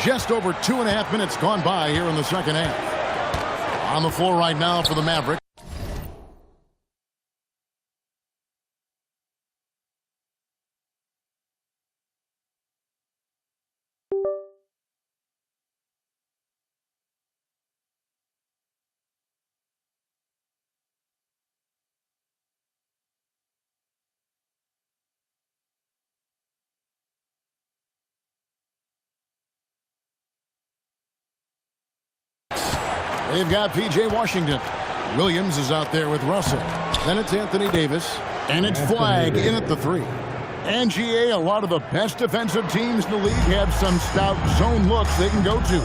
Just over 2.5 minutes gone by here in the second half. On the floor right now for the Mavericks. They've got P.J. Washington. Williams is out there with Russell. Then it's Anthony Davis. And it's Flagg in at the 3. And GA, a lot of the best defensive teams in the league have some stout zone looks they can go to.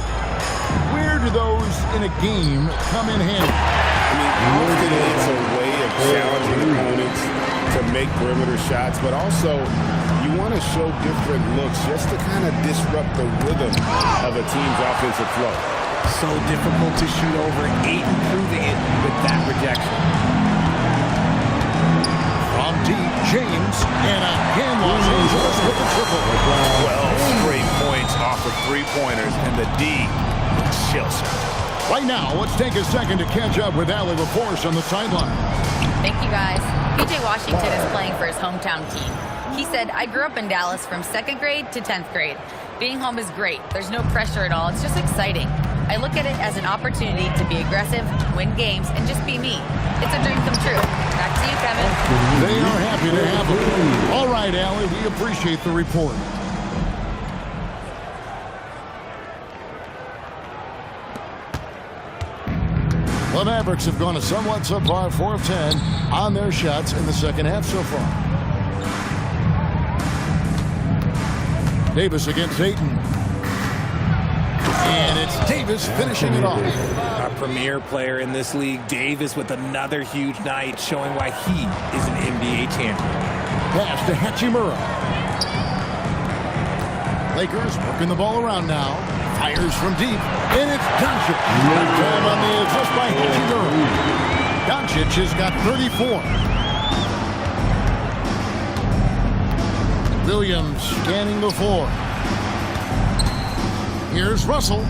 Where do those in a game come in handy? Often it's a way of challenging opponents to make perimeter shots, but also you want to show different looks just to kind of disrupt the rhythm of a team's offensive flow. So difficult to shoot over 8 and proving it with that rejection. From deep, James, and again Los Angeles with the triple. 12 straight points off of three-pointers, and the D chills. Right now, let's take a second to catch up with Allie LaForce on the sideline. Thank you, guys. P.J. Washington is playing for his hometown team. He said, I grew up in Dallas from 2nd grade to 10th grade. Being home is great. There's no pressure at all. It's just exciting. I look at it as an opportunity to be aggressive, win games, and just be me. It's a dream come true. Back to you, Kevin. They are happy to have him. All right, Allie, we appreciate the report. The Mavericks have gone a somewhat subpar 4 of 10 on their shots in the second half so far. Davis against Ayton. And it's Davis finishing it off. Our premier player in this league, Davis, with another huge night, showing why he is an NBA champion. Pass to Hachimura. Lakers working the ball around now. Fires from deep. And it's Doncic. Time on the assist by Hachimura. Doncic has got 34. Williams scanning the floor. Here's Russell.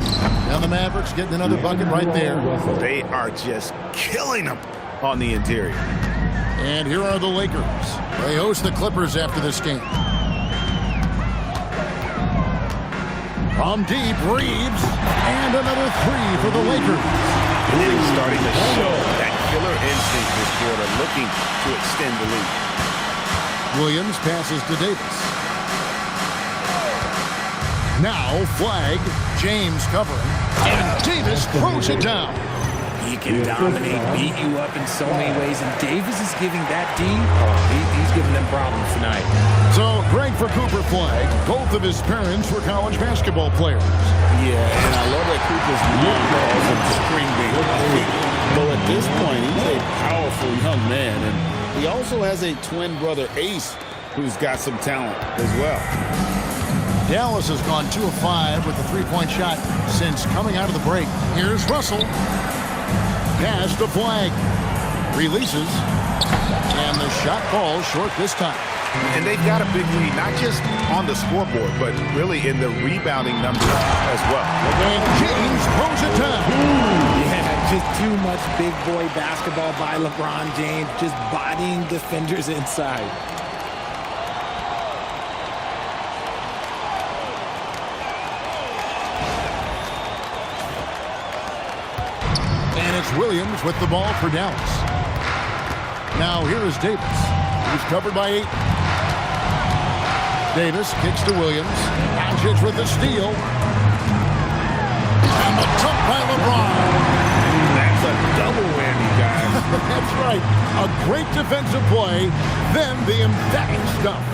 And the Mavericks getting another bucket right there. They are just killing them on the interior. And here are the Lakers. They host the Clippers after this game. From deep, Reeves. And another 3 for the Lakers. They're starting to show that killer instinct this quarter, looking to extend the lead. Williams passes to Davis. Now Flagg, James covering, and Davis throws it down. He can dominate, beat you up in so many ways, and Davis is giving that D, he's giving them problems tonight. So great for Cooper Flagg. Both of his parents were college basketball players. Yeah, and I love that Cooper's mom calls him Spring Baby. Well, at this point, he's a powerful young man, and he also has a twin brother, Ace, who's got some talent as well. Dallas has gone 2 of 5 with the 3-point shot since coming out of the break. Here's Russell. Pass to Flagg. Releases. And the shot falls short this time. And they've got a big lead, not just on the scoreboard, but really in the rebounding numbers as well. And James throws it down. Yeah, just too much big boy basketball by LeBron James, just bodying defenders inside. Williams with the ball for Dallas. Now here is Davis. He's covered by 8. Davis kicks to Williams. Doncic with the steal. And the dunk by LeBron. That's a double whammy, guys. That's right. A great defensive play, then the emphatic stuff.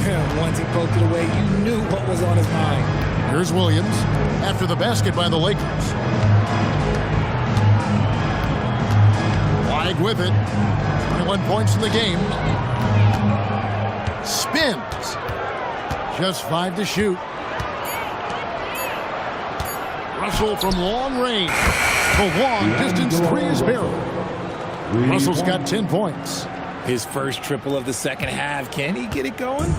Yeah, once he poked it away, you knew what was on his mind. Here's Williams after the basket by the Lakers. With it. 21 points in the game. Spins. Just 5 to shoot. Russell from long range. The long distance 3 is buried. Russell's got 10 points. His first triple of the second half. Can he get it going?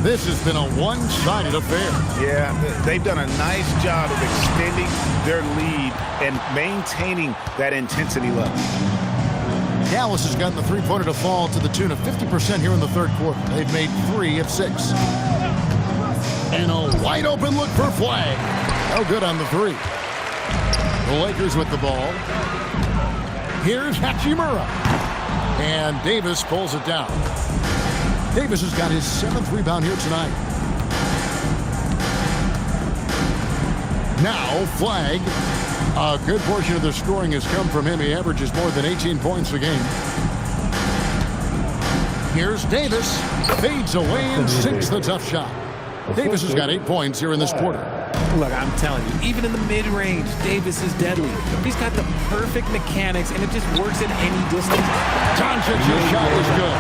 This has been a one-sided affair. Yeah, they've done a nice job of extending their lead and maintaining that intensity level. Dallas has gotten the three-pointer to fall to the tune of 50% here in the third quarter. They've made 3 of 6. And a wide-open look for Flag. No good on the 3. The Lakers with the ball. Here's Hachimura. And Davis pulls it down. Davis has got his 7th rebound here tonight. Now, Flag. A good portion of the scoring has come from him. He averages more than 18 points a game. Here's Davis. Fades away and sinks the tough shot. Davis has got 8 points here in this quarter. Look, I'm telling you, even in the mid-range, Davis is deadly. He's got the perfect mechanics, and it just works at any distance. Doncic's shot is good.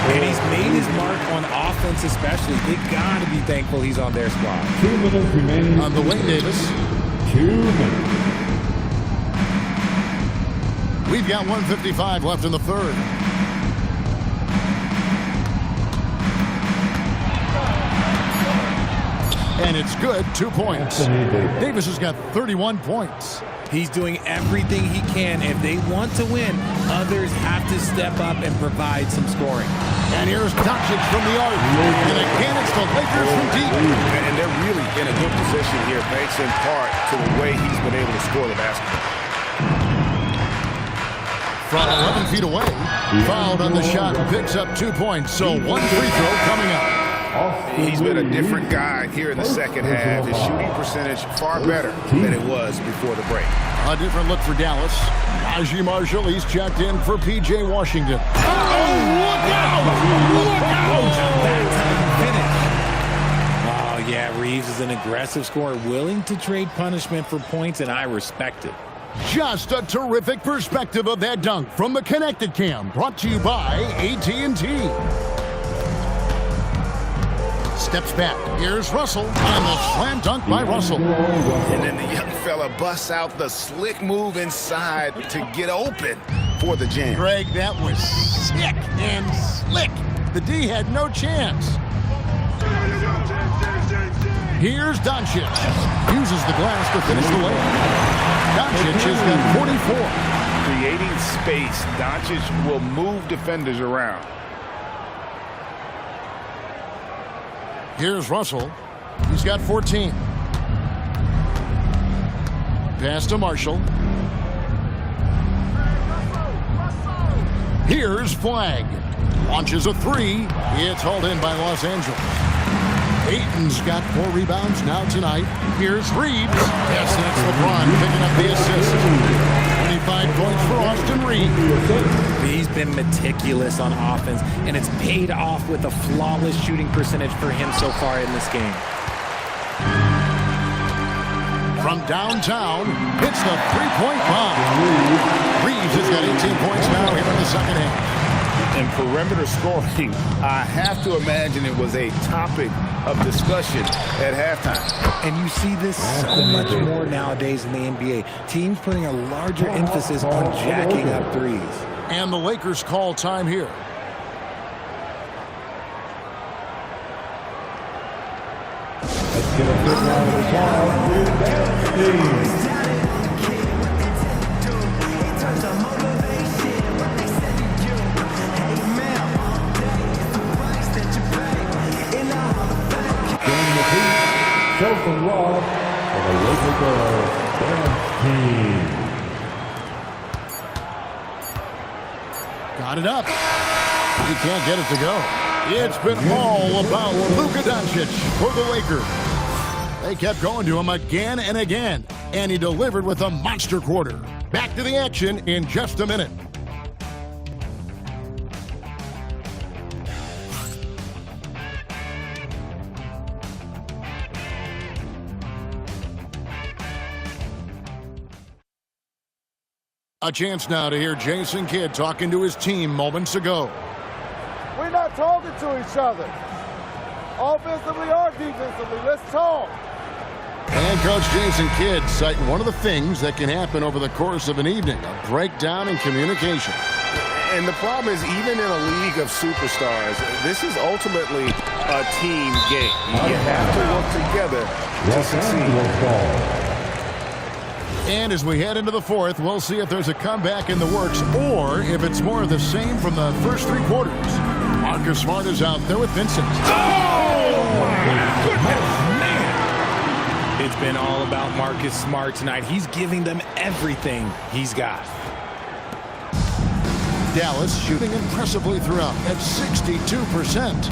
And he's made his mark on offense especially. They got to be thankful he's on their squad. 2 minutes remaining. On the way, Davis. 2 minutes. We've got 1:55 left in the third. And it's good, 2 points. Davis has got 31 points. He's doing everything he can. If they want to win, others have to step up and provide some scoring. And here's Doncic from the arc. And again, it's the Lakers from deep. And they're really in a good position here, thanks in part to the way he's been able to score the basketball. From 11 feet away, fouled on the shot, picks up 2 points. So 1 free throw coming up. He's been a different guy here in the second half. His shooting percentage far better than it was before the break. A different look for Dallas. Najee Marshall, he's checked in for P.J. Washington. Oh, look out! Look out! Oh, yeah, Reeves is an aggressive scorer, willing to trade punishment for points, and I respect it. Just a terrific perspective of that dunk from the Connected Cam, brought to you by AT&T. Steps back. Here's Russell on the slam dunk by Russell. And then the young fella busts out the slick move inside to get open for the jam. Greg, that was sick and slick. The D had no chance. Here's Doncic. Uses the glass to finish the layup. Doncic has got 44. Creating space, Doncic will move defenders around. Here's Russell. He's got 14. Pass to Marshall. Here's Flag. Launches a 3. It's hauled in by Los Angeles. Ayton's got 4 rebounds now tonight. Here's Reeves. Yes, that's LeBron picking up the assist. 25 points for Austin Reeves. He's been meticulous on offense, and it's paid off with a flawless shooting percentage for him so far in this game. From downtown, hits the three-point bomb. Reeves has got 18 points now here in the second half. And perimeter scoring, I have to imagine it was a topic of discussion at halftime. And you see this so much more nowadays in the NBA. Teams putting a larger emphasis on jacking up threes. And the Lakers call time here. Let's get a good round of applause. Chelsea Ross for the Lakers girls. Got it up. He can't get it to go. It's been all about Luka Doncic for the Lakers. They kept going to him again and again, and he delivered with a monster quarter. Back to the action in just a minute. A chance now to hear Jason Kidd talking to his team moments ago. We're not talking to each other. Offensively or defensively, let's talk. And Coach Jason Kidd citing one of the things that can happen over the course of an evening, a breakdown in communication. And the problem is, even in a league of superstars, this is ultimately a team game. You have to work together to succeed. And as we head into the fourth, we'll see if there's a comeback in the works or if it's more of the same from the first three quarters. Marcus Smart is out there with Vincent. Oh, my goodness, man. It's been all about Marcus Smart tonight. He's giving them everything he's got. Dallas shooting impressively throughout at 62%.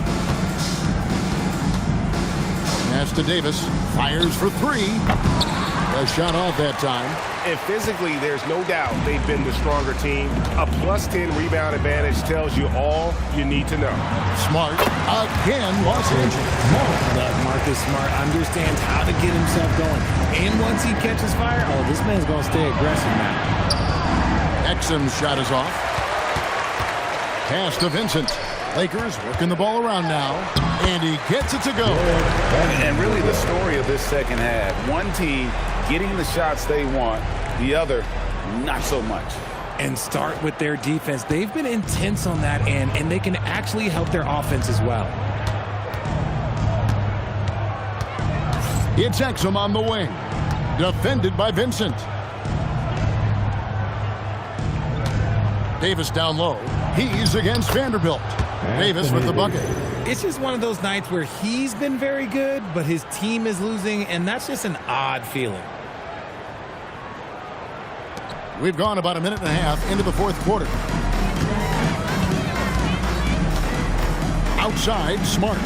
Pass to Davis. Fires for three. A shot off that time. And physically, there's no doubt they've been the stronger team. A plus 10 rebound advantage tells you all you need to know. Smart again lost engine. Marcus Smart understands how to get himself going. And once he catches fire, oh, this man's going to stay aggressive now. Exum's shot is off. Pass to Vincent. Lakers working the ball around now. And he gets it to go. And really the story of this second half. One team getting the shots they want, the other not so much. And start with their defense. They've been intense on that end, and they can actually help their offense as well. It's Exum on the wing. Defended by Vincent. Davis down low. He's against Vanderbilt. Davis with the bucket. It's just one of those nights where he's been very good, but his team is losing, and that's just an odd feeling. We've gone about a minute and a half into the fourth quarter. Outside, Smart.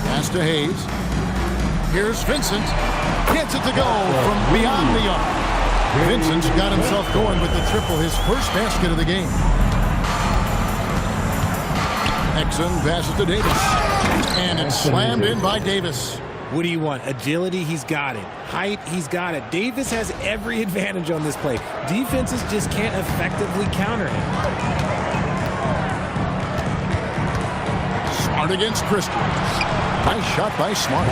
Pass to Hayes. Here's Vincent. Gets it to go from beyond the arc. Vincent's got himself going with the triple, his first basket of the game. Exum passes to Davis. And it's slammed in by Davis. What do you want? Agility, he's got it. Height, he's got it. Davis has every advantage on this play. Defenses just can't effectively counter him. Smart against Christie. Nice shot by Smart.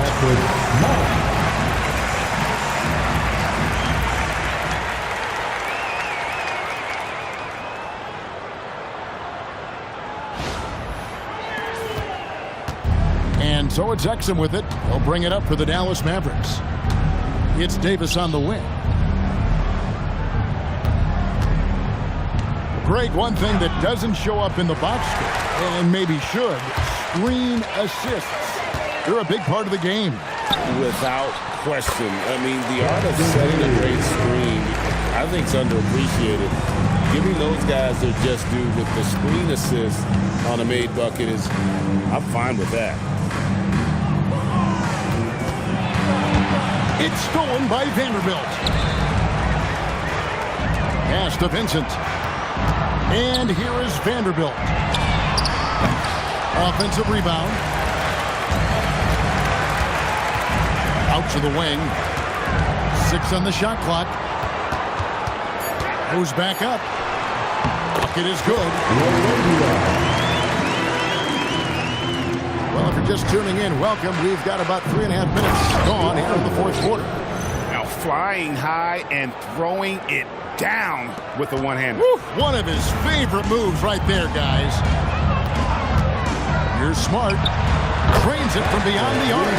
And so it's Exum with it. He'll bring it up for the Dallas Mavericks. It's Davis on the wing. Greg, one thing that doesn't show up in the box score, and maybe should, screen assists. They're a big part of the game. Without question. I mean, the art of setting a great screen, I think, is underappreciated. Giving those guys their just due with the screen assist on a made bucket is, I'm fine with that. It's stolen by Vanderbilt. Pass to Vincent. And here is Vanderbilt. Offensive rebound. Out to the wing. 6 on the shot clock. Goes back up. Bucket is good. Well, if you're just tuning in, welcome. We've got about 3.5 minutes gone here in the fourth quarter. Now flying high and throwing it down with the one-hander. One of his favorite moves right there, guys. Here's Smart. Trains it from beyond the arc.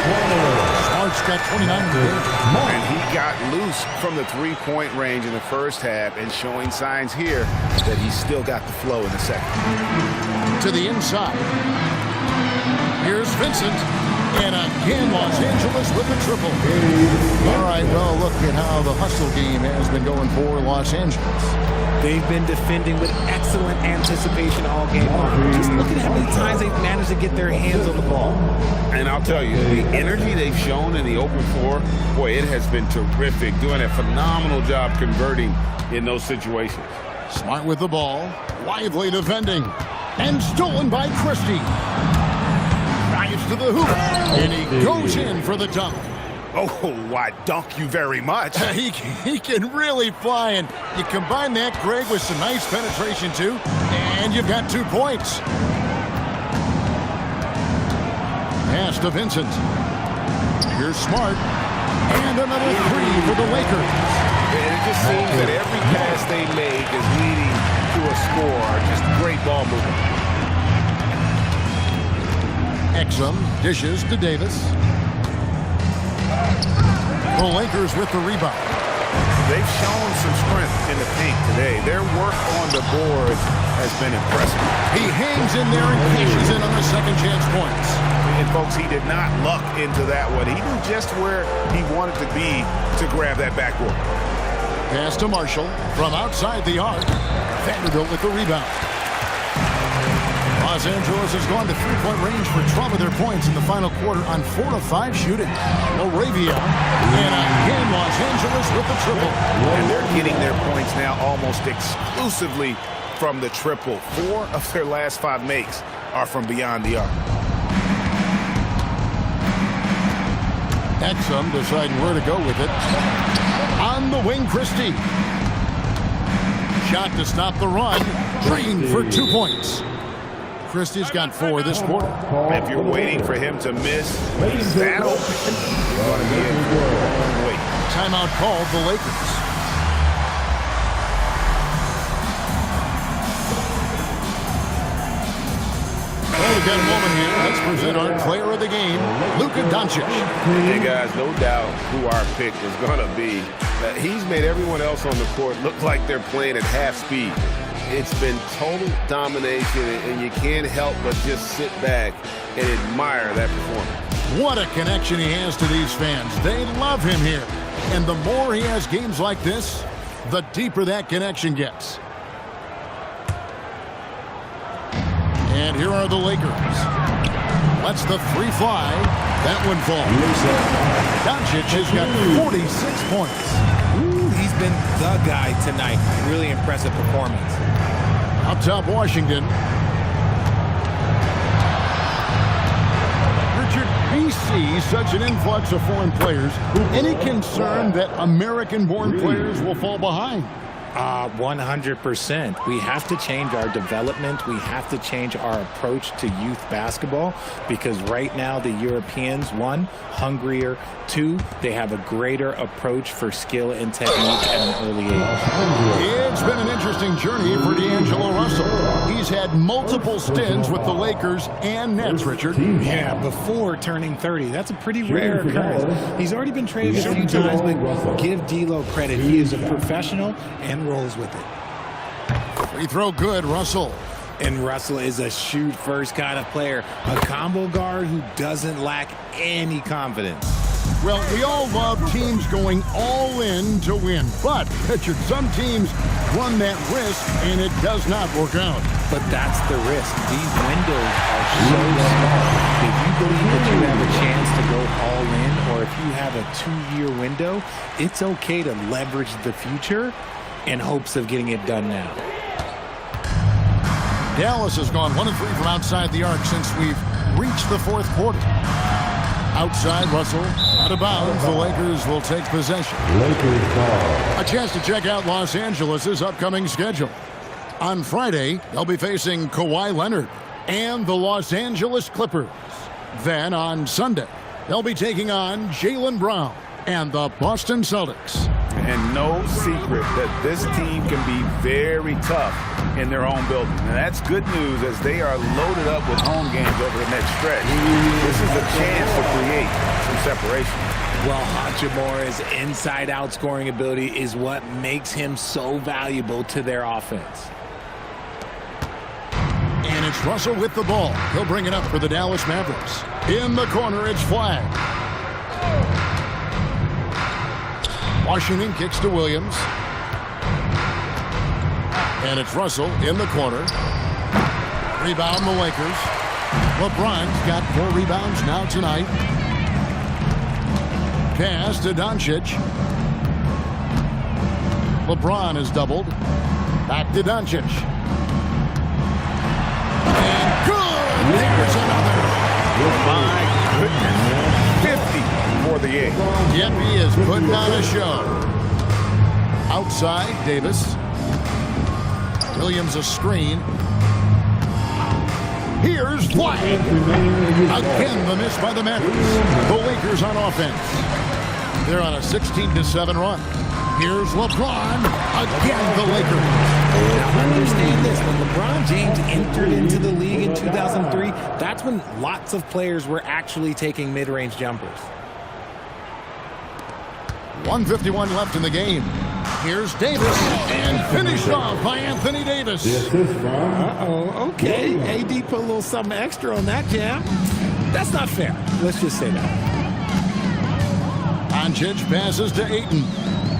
Smart's got 29 And he got loose from the three-point range in the first half and showing signs here that he's still got the flow in the second. to the inside. Here's Vincent. And again, Los Angeles with the triple. All right, well, look at how the hustle game has been going for Los Angeles. They've been defending with excellent anticipation all game long. Just look at how many times they've managed to get their hands on the ball. And I'll tell you, the energy they've shown in the open floor, boy, it has been terrific. Doing a phenomenal job converting in those situations. Smart with the ball. Lively defending. And stolen by Christie. Drives to the hoop. And he goes in for the dunk. Oh, why dunk you very much. He can really fly, and you combine that, Greg, with some nice penetration, too, and you've got 2 points. Pass to Vincent. Here's Smart. And another 3 for the Lakers. And it just seems that every pass they make is leading to a score. Just great ball movement. Exum dishes to Davis. The Lakers with the rebound. They've shown some strength in the paint today. Their work on the boards has been impressive. He hangs in there and cashes in on the second chance points. And folks, he did not luck into that one. He knew just where he wanted to be to grab that backboard. Pass to Marshall from outside the arc. Vanderbilt with the rebound. Los Angeles has gone to three-point range for 12 of their points in the final quarter on 4 of 5 shooting. Moravia and again Los Angeles with the triple. And they're getting their points now almost exclusively from the triple. 4 of their last 5 makes are from beyond the arc. Exum deciding where to go with it. On the wing, Christie. Shot to stop the run. Green for 2 points. Christie's got 4 this quarter. If you're waiting for him to miss, he's that open. He's going to be in for a long wait. Timeout called the Lakers. Well, we've got a moment here. Let's present our player of the game, Luka Doncic. Hey, guys, no doubt who our pick is going to be. He's made everyone else on the court look like they're playing at half speed. It's been total domination, and you can't help but just sit back and admire that performance. What a connection he has to these fans. They love him here. And the more he has games like this, the deeper that connection gets. And here are the Lakers. Lets the 3 fly. That one falls. Doncic has got 46 points. Ooh, he's been the guy tonight. Really impressive performance. Up top, Washington. Richard, we see such an influx of foreign players. Any concern that American-born players will fall behind? 100%. We have to change our development. We have to change our approach to youth basketball because right now the Europeans, 1, hungrier, 2, they have a greater approach for skill and technique at an early age. It's been an interesting journey for D'Angelo Russell. He's had multiple stints with the Lakers and Nets, Richard. Yeah, before turning 30. That's a pretty rare occurrence. He's already been traded a few times, but give D'Lo credit. He is a professional and rolls with it. Free throw good, Russell. And Russell is a shoot-first kind of player, a combo guard who doesn't lack any confidence. Well, we all love teams going all in to win. But, Richard, some teams run that risk, and it does not work out. But that's the risk. These windows are so small. If you believe that you have a chance to go all in, or if you have a 2-year window, it's okay to leverage the future in hopes of getting it done now. Dallas has gone 1 of 3 from outside the arc since we've reached the 4th quarter. Outside, Russell, out of bounds. The Lakers will take possession. A chance to check out Los Angeles' upcoming schedule. On Friday, they'll be facing Kawhi Leonard and the Los Angeles Clippers. Then on Sunday, they'll be taking on Jaylen Brown and the Boston Celtics. And no secret that this team can be very tough in their own building. And that's good news as they are loaded up with home games over the next stretch. This is a chance to create some separation. Well, Hachimura's inside-out scoring ability is what makes him so valuable to their offense. And it's Russell with the ball. He'll bring it up for the Dallas Mavericks. In the corner, it's Flag. Washington kicks to Williams. And it's Russell in the corner. Rebound the Lakers. LeBron's got 4 rebounds now tonight. Pass to Doncic. LeBron is doubled. Back to Doncic. And good! There's another. My goodness. 50 for the 8. Yep, he is putting on a show. Outside, Davis. Williams a screen. Here's White. Again, the miss by the Mavericks. The Lakers on offense. They're on a 16-7 run. Here's LeBron. Again, the Lakers. Now, understand this. When LeBron James entered into the league in 2003, that's when lots of players were actually taking mid-range jumpers. 1:51 left in the game. Here's Davis, and finished off by Anthony Davis. The assist from Uh-oh, okay. AD put a little something extra on that jam. That's not fair. Let's just say that. Doncic passes to Ayton.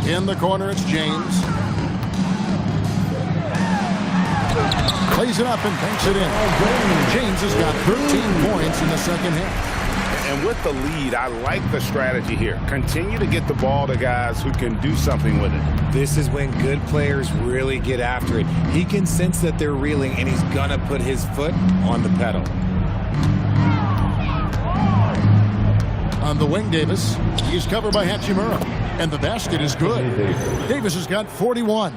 In the corner, it's James. Plays it up and banks it in. James has got 13 points in the second half. And with the lead, I like the strategy here. Continue to get the ball to guys who can do something with it. This is when good players really get after it. He can sense that they're reeling, and he's going to put his foot on the pedal. On the wing, Davis. He's covered by Hachimura. And the basket is good. Davis has got 41.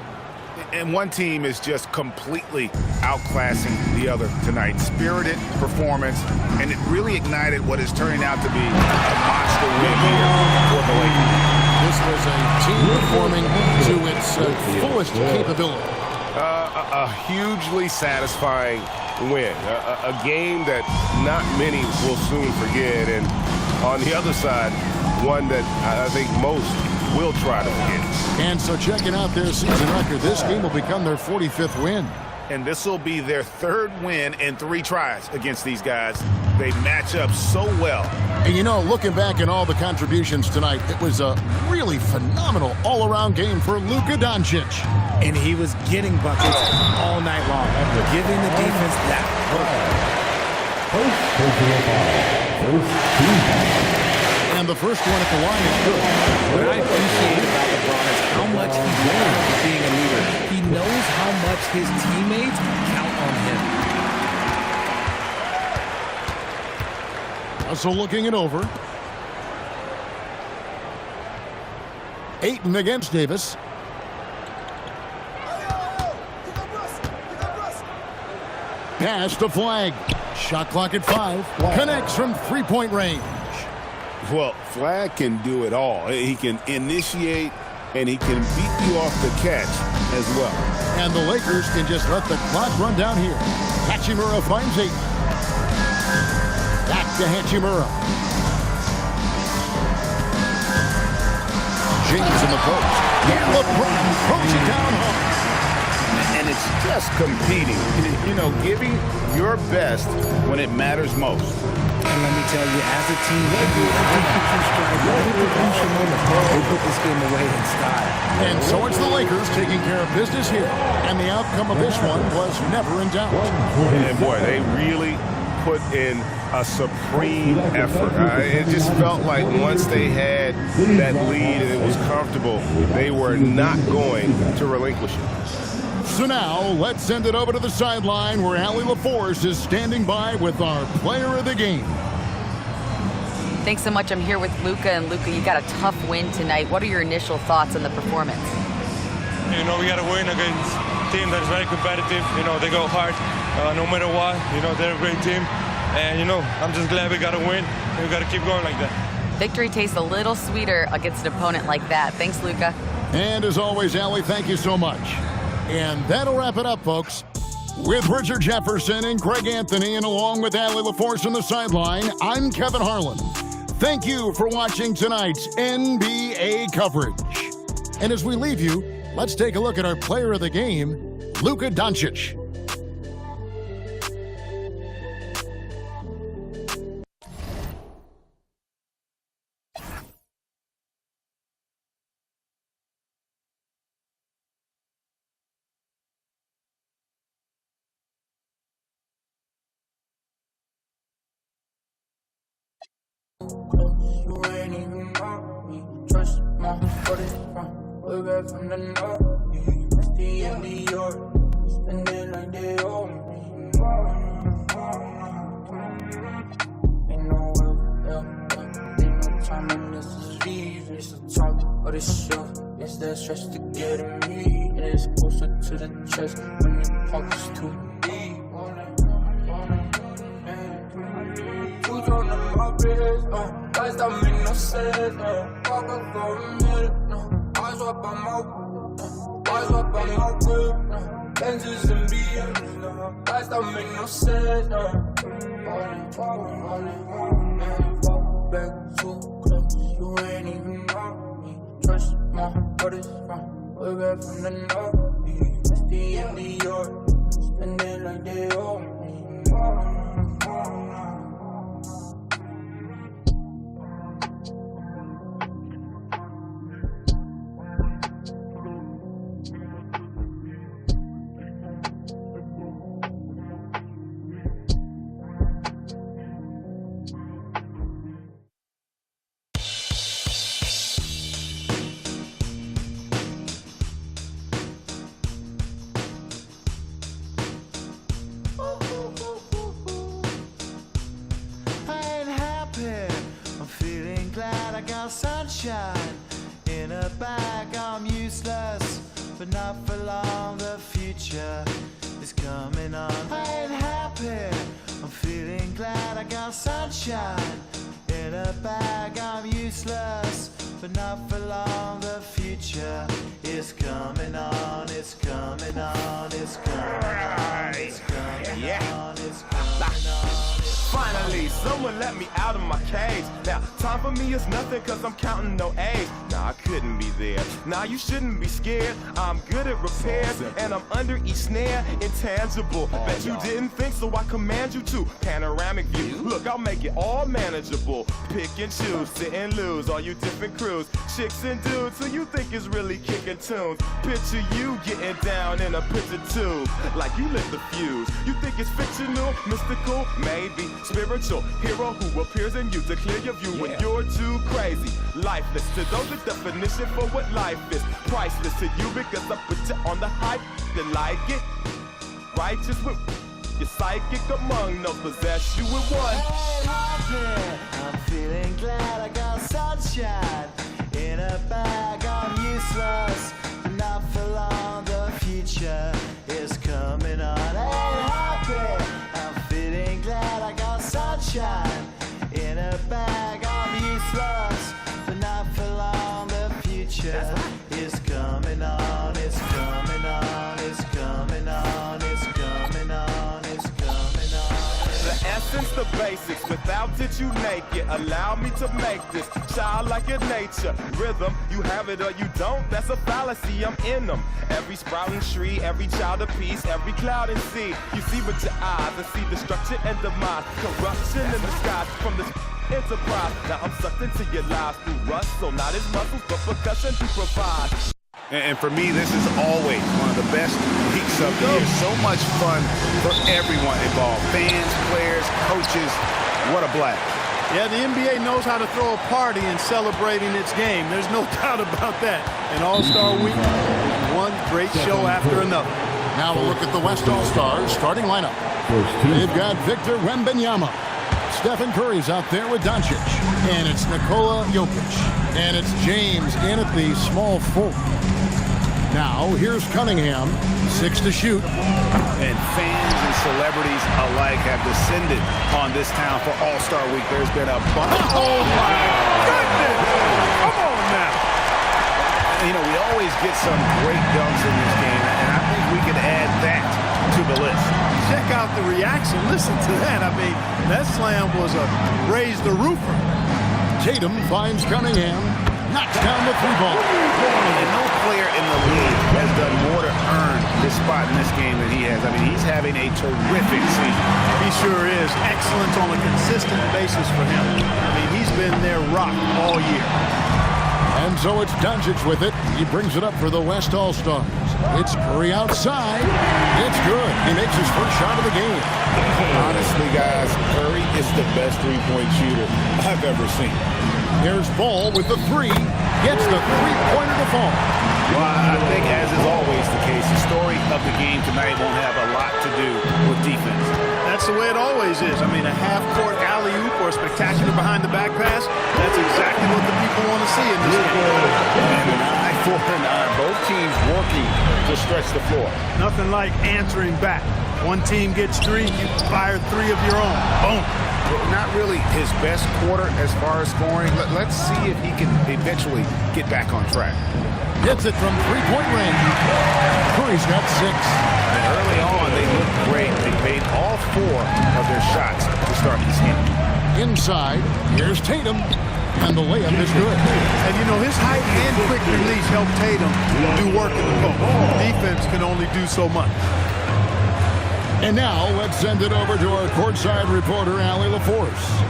And one team is just completely outclassing the other tonight. Spirited performance, and it really ignited what is turning out to be a monster win here for the Lakers. This was a team performing to its fullest capability. A hugely satisfying win. A game that not many will soon forget. And on the other side, one that I think most will try to forget. And so checking out their season record, this game will become their 45th win. And this will be their third win in 3 tries against these guys. They match up so well. And you know, looking back at all the contributions tonight, it was a really phenomenal all-around game for Luka Doncic. And he was getting buckets all night long, giving the defense that hook. And the first one at the line is good. What I appreciate about LeBron is how much he knows being a leader. He knows how much his teammates count on him. So looking it over. Ayton against Davis. Pass to Flag. Shot clock at 5. Connects from three-point range. Well, Flag can do it all. He can initiate, and he can beat you off the catch as well. And the Lakers can just let the clock run down here. Hachimura finds Ayton. Back to Hachimura. James in the post. LeBron throws it down hard. And it's just competing. You know, giving your best when it matters most. And let me tell you, as a team, they put this game away in style. And so it's the Lakers taking care of business here. And the outcome of this one was never in doubt. And boy, they really put in a supreme effort. It just felt like once they had that lead and it was comfortable, they were not going to relinquish it. So now, let's send it over to the sideline where Allie LaForce is standing by with our player of the game. Thanks so much. I'm here with Luka. And Luka, you got a tough win tonight. What are your initial thoughts on the performance? You know, we got to win against a team that is very competitive. You know, they go hard no matter what. You know, they're a great team. And, you know, I'm just glad we got to win. And we got to keep going like that. Victory tastes a little sweeter against an opponent like that. Thanks, Luka. And as always, Allie, thank you so much. And that'll wrap it up, folks. With Richard Jefferson and Craig Anthony, and along with Allie LaForce on the sideline, I'm Kevin Harlan. Thank you for watching tonight's NBA coverage. And as we leave you, let's take a look at our player of the game, Luka Doncic. You ain't even know me. Trust my body from way back from the north. Stay in New York, spend it like they owe me. Ain't no will, ain't no time, and this is leave. It's the top of the shelf. It's that stretch to get in me, and it's closer to the chest when your pockets too deep. Who's on my wrist? Guys that make no sense. Walk up for a minute. Eyes up on my whip. lenses and beams, no. Lights don't make no sense, no. Walk back too close, you ain't even know me. Trust my heart is from way back from the north. It's the end of York, spend it like they owe me. Sunshine in a bag, I'm useless, but not for long. The future is coming on. I ain't happy, I'm feeling glad. I got sunshine in a bag, I'm useless, but not for long. The future is coming on. It's coming on. It's coming on. It's coming on. It's coming on. Finally, someone let me out of my cage. Now, time for me is nothing cause I'm counting no A's. Nah, I couldn't be there. Nah, you shouldn't be scared. I'm good at repairs and I'm under each snare. Intangible. Bet you didn't think, so I command you to. Panoramic view. Look, I'll make it all manageable. Pick and choose, sit and lose. All you different crews, chicks and dudes who you think is really kicking tunes. Picture you getting down in a picture tube, like you lit the fuse. You think it's fictional, mystical, maybe. Spiritual hero who appears in you to clear your view when you're too crazy. Lifeless to those, the definition for what life is. Priceless to you because I put you on the hype. Then like it. Righteous with your psychic among no possess you with one. I'm feeling glad I got sunshine in a bag. I'm useless, but not for long. The future is coming on. Ain't happy. I'm feeling glad I got sunshine in a bag. I'm useless, but not for long. The future is coming on. It's coming on. It's coming on. It's coming on. It's coming on. The essence, the basics, without it you naked. Allow me to make this childlike in nature. Rhythm, you have it or you don't, that's a fallacy, I'm in them. Every sprouting tree, every child of peace, every cloud and sea. You see with your eyes and see destruction and demise. Corruption in the skies from this enterprise. Now I'm sucked into your lives through rust, so not as muscles, but percussion to provide. And for me, this is always one of the best weeks of the year. So much fun for everyone involved. Fans, players, coaches. What a blast. Yeah, the NBA knows how to throw a party in celebrating its game. There's no doubt about that. And All-Star Week is one great show after another. Now we'll look at the West All-Stars starting lineup. They've got Victor Wembanyama. Stephen Curry's out there with Doncic. And it's Nikola Jokic. And it's James in at the small forward. Now, here's Cunningham, 6 to shoot. And fans and celebrities alike have descended on this town for All-Star Week. There's been a bunch. Oh, my goodness! Come on now. You know, we always get some great dunks in this game, and I think we can add that to the list. Check out the reaction. Listen to that. I mean, that slam was a raise the roofer. Tatum finds Cunningham, knocks down the 3-ball. And no player in the league has done more to earn this spot in this game than he has. I mean, he's having a terrific season. He sure is. Excellence on a consistent basis for him. I mean, he's been their rock all year. And so it's Doncic with it. He brings it up for the West All-Stars. It's Curry outside. It's good. He makes his first shot of the game. Honestly, guys, Curry is the best three-point shooter I've ever seen. Here's Ball with the 3. Gets the 3-pointer to fall. Well, I think, as is always the case, the story of the game tonight won't have a lot to do with defense. That's the way it always is. I mean, a half-court alley-oop or a spectacular behind-the-back pass, that's exactly what the people want to see in this game. And an eye for an eye. Both teams working to stretch the floor. Nothing like answering back. One team gets 3, you fire 3 of your own. Boom. Not really his best quarter as far as scoring. Let's see if he can eventually get back on track. Hits it from 3-point range. Curry's got 6. Early on, they looked great. They made all 4 of their shots to start this game. Inside, here's Tatum, and the layup is good. And, you know, his height and quick release helped Tatum do work in the post. Defense can only do so much. And now, let's send it over to our courtside reporter, Allie LaForce.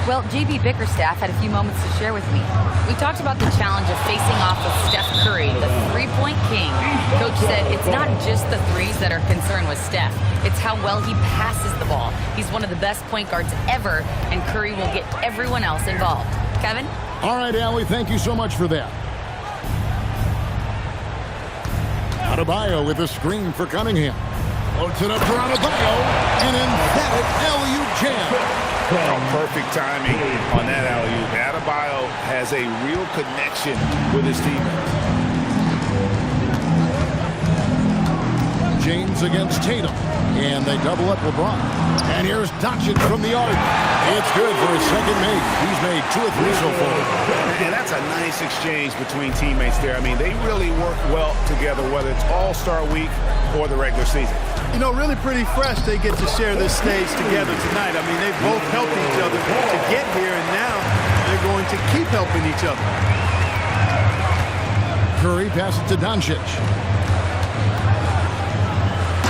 Well, JB Bickerstaff had a few moments to share with me. We talked about the challenge of facing off with Steph Curry, the three-point king. Coach said it's not just the threes that are concerned with Steph. It's how well he passes the ball. He's one of the best point guards ever, and Curry will get everyone else involved. Kevin? All right, Allie, thank you so much for that. Adebayo with a screen for Cunningham. Loads it up for Adebayo, an emphatic alley-oop jam. Oh, perfect timing on that alley-oop. Adebayo has a real connection with his teammates. James against Tatum, and they double up LeBron. And here's Doncic from the arc. It's good for his second make. He's made 2 of 3 so far. And that's a nice exchange between teammates there. I mean, they really work well together, whether it's All-Star Week or the regular season. You know, really pretty fresh they get to share this stage together tonight. I mean, they both helped each other to get here, and now they're going to keep helping each other. Curry passes to Doncic.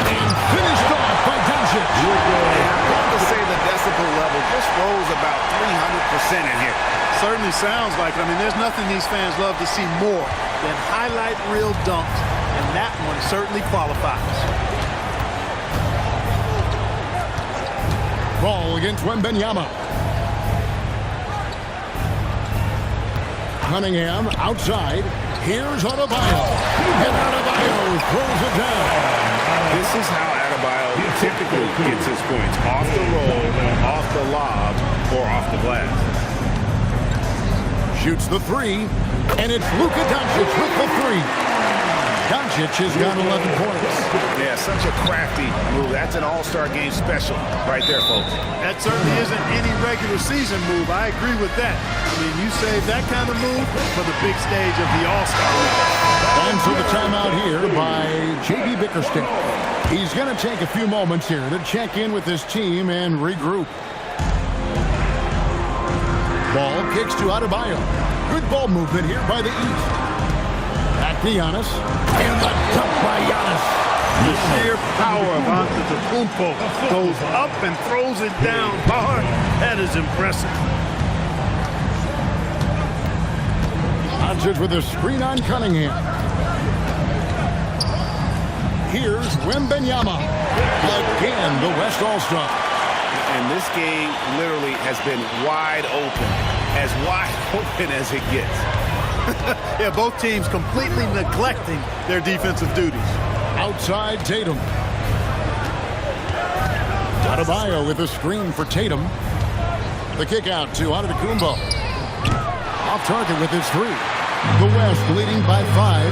And finished off by Doncic. I'm going to say the decibel level just rose about 300% in here. Certainly sounds like it. I mean, there's nothing these fans love to see more than highlight reel dunks, and that one certainly qualifies. Ball against Wembanyama. Cunningham outside. Here's Adebayo. And Adebayo throws it down. This is how Adebayo typically gets his points. Off the roll, off the lob, or off the glass. Shoots the 3. And it's Luka Doncic with the 3. Doncic has got 11 points. Yeah, such a crafty move. That's an all-star game special right there, folks. That certainly isn't any regular season move. I agree with that. I mean, you save that kind of move for the big stage of the All-Star Week. And so the timeout here by JB Bickerstaff. He's going to take a few moments here to check in with his team and regroup. Ball kicks to Adebayo. Good ball movement here by the East. Back to Giannis. And the dunk by Giannis. The sheer power of Antetokounmpo goes up and throws it down hard. That is impressive. Doncic with a screen on Cunningham. Here's Wembanyama. Again, the West All-Star. And this game literally has been wide open. As wide open as it gets. Yeah, both teams completely neglecting their defensive duties. Outside Tatum. Adebayo with a screen for Tatum. The kick out to Antetokounmpo. Off target with his 3. The West leading by 5.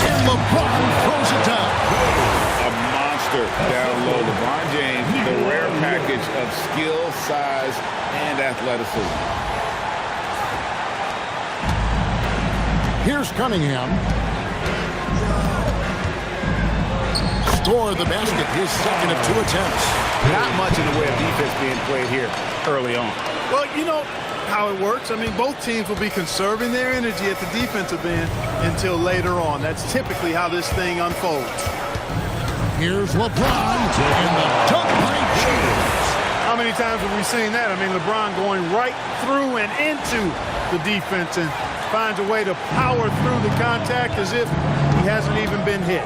And LeBron throws it down. A monster down low. LeBron James, the rare package of skill, size, and athleticism. Here's Cunningham. Score the basket, his second of 2 attempts. Not much in the way of defense being played here early on. Well, you know how it works. I mean, both teams will be conserving their energy at the defensive end until later on. That's typically how this thing unfolds. Here's LeBron and the dunk by James. How many times have we seen that? I mean, LeBron going right through and into the defense and finds a way to power through the contact as if he hasn't even been hit.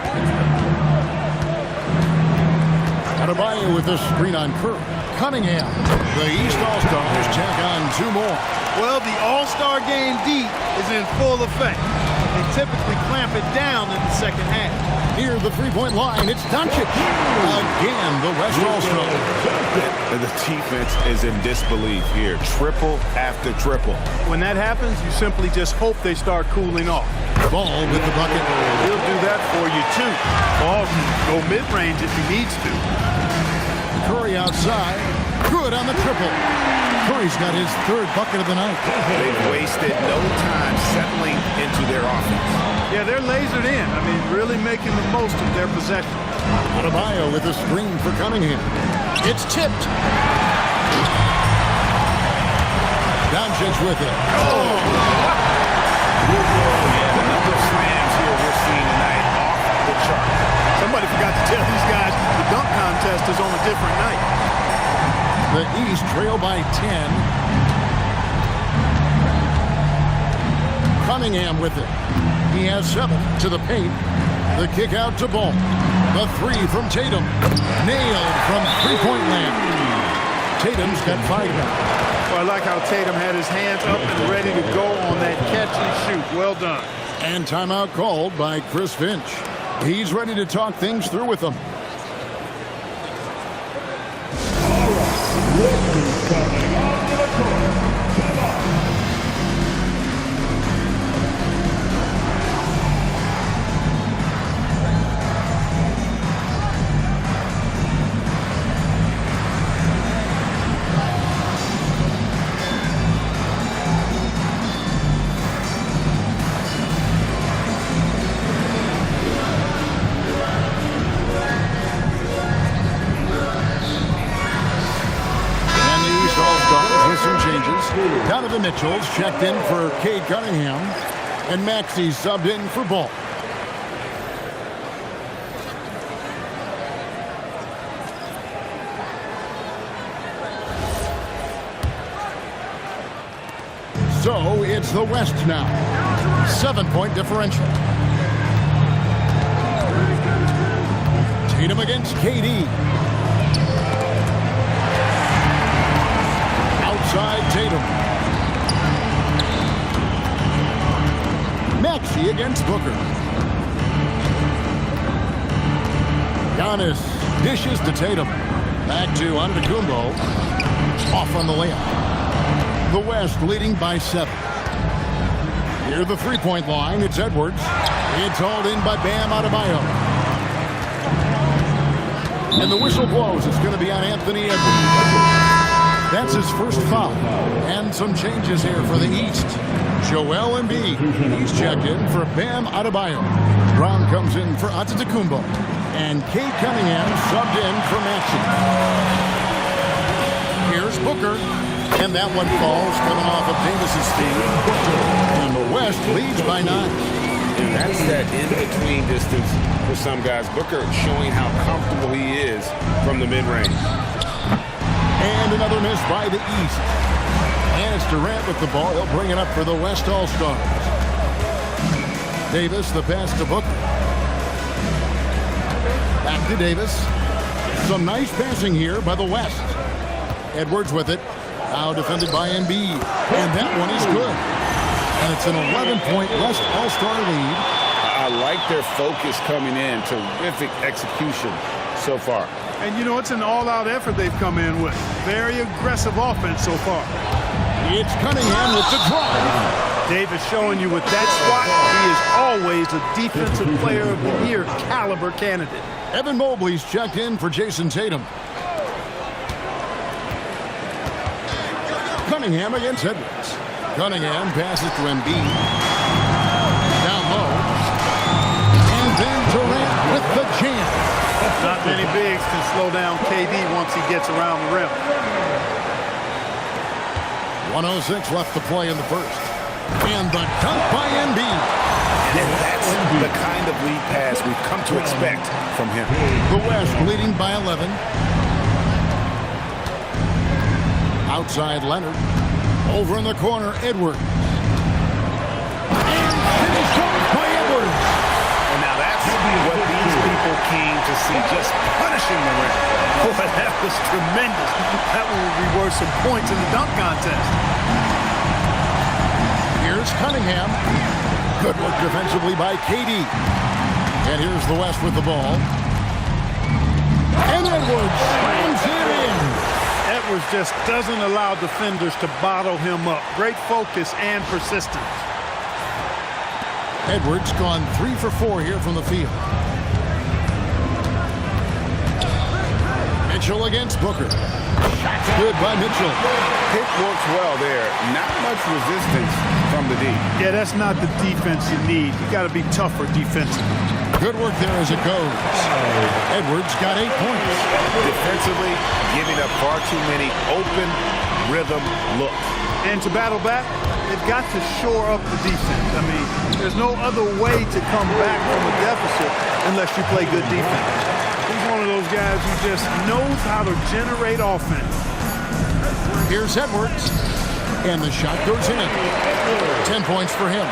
Adebayo with a screen on Curry. Cunningham. The East All-Stars tack on 2 more. Well, the All-Star game deep is in full effect. They typically clamp it down in the second half. Near the 3-point line, it's Doncic. Again, the West All-Star. The defense is in disbelief here. Triple after triple. When that happens, you simply just hope they start cooling off. Ball with the bucket. He'll do that for you, too. Ball can go mid-range if he needs to. Curry outside. Good on the triple. Curry's got his third bucket of the night. They've wasted no time settling into their offense. Yeah, they're lasered in. I mean, really making the most of their possession. Adebayo with a screen for Cunningham. It's tipped. Doncic with it. Yeah, the number of slams here we're seeing tonight off the chart. Somebody forgot to tell these guys the dunk contest is on a different night. The East trail by 10. Cunningham with it. He has 7 to the paint. The kick out to Ball. The 3 from Tatum. Nailed from three-point land. Tatum's got 5 now. Well, I like how Tatum had his hands up and ready to go on that catch and shoot. Well done. And timeout called by Chris Finch. He's ready to talk things through with them. Coming onto the court, Stephens. Donovan Mitchell's checked in for Cade Cunningham, and Maxey subbed in for Ball. So it's the West now. 7-point differential. Tatum against KD. Outside Tatum. Maxey against Booker. Giannis dishes to Tatum. Back to Antetokounmpo. Off on the layup. The West leading by 7. Near the three-point line, it's Edwards. It's hauled in by Bam Adebayo. And the whistle blows. It's going to be on Anthony Edwards. That's his first foul. And some changes here for the East. Joel Embiid, he's checked in for Bam Adebayo. Brown comes in for Antetokounmpo. And Cade Cunningham subbed in for Maxey. Here's Booker. And that one falls coming off of Davis's feet. And the West leads by 9. And that's that in-between distance for some guys. Booker showing how comfortable he is from the mid-range. And another miss by the East. And it's Durant with the ball. He'll bring it up for the West All-Stars. Davis, the pass to Booker. Back to Davis. Some nice passing here by the West. Edwards with it. Now defended by Embiid. And that one is good. And it's an 11-point West All-Star lead. I like their focus coming in. Terrific execution so far. And, you know, it's an all-out effort they've come in with. Very aggressive offense so far. It's Cunningham with the drive. Davis showing you with that spot, he is always a Defensive Player of the Year caliber candidate. Evan Mobley's checked in for Jason Tatum. Cunningham against Edwards. Cunningham passes to Embiid. Down low. And then Durant with the jam. Not many bigs can slow down KD once he gets around the rim. 1:06 left to play in the first. And the dunk by Embiid. And that's the kind of lead pass we've come to expect from him. The West leading by 11. Outside Leonard. Over in the corner, Edwards. And finished off by Edwards. And now that's what these people came to see, just punishing the rim. Boy, that was tremendous. That one will be worth some points in the dunk contest. Here's Cunningham. Good work defensively by KD. And here's the West with the ball. And Edwards slams it in. Edwards just doesn't allow defenders to bottle him up. Great focus and persistence. Edwards gone 3 for 4 here from the field. Mitchell against Booker. Shot's good by Mitchell. Pick works well there. Not much resistance from the D. Yeah, that's not the defense you need. You got to be tougher defensively. Good work there as it goes. Edwards got 8 points. Defensively, giving up far too many open rhythm looks. And to battle back, they've got to shore up the defense. I mean, there's no other way to come back from a deficit unless you play good defense. He's one of those guys who just knows how to generate offense. Here's Edwards, and the shot goes in. 10 points for him.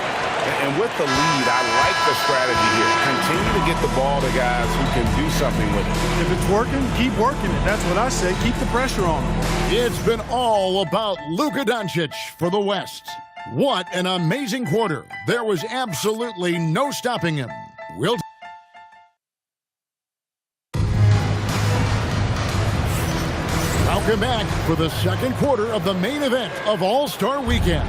And with the lead, I like the strategy here. Continue to get the ball to guys who can do something with it. If it's working, keep working it. That's what I say. Keep the pressure on him. It's been all about Luka Doncic for the West. What an amazing quarter. There was absolutely no stopping him. Welcome back for the second quarter of the main event of All-Star Weekend.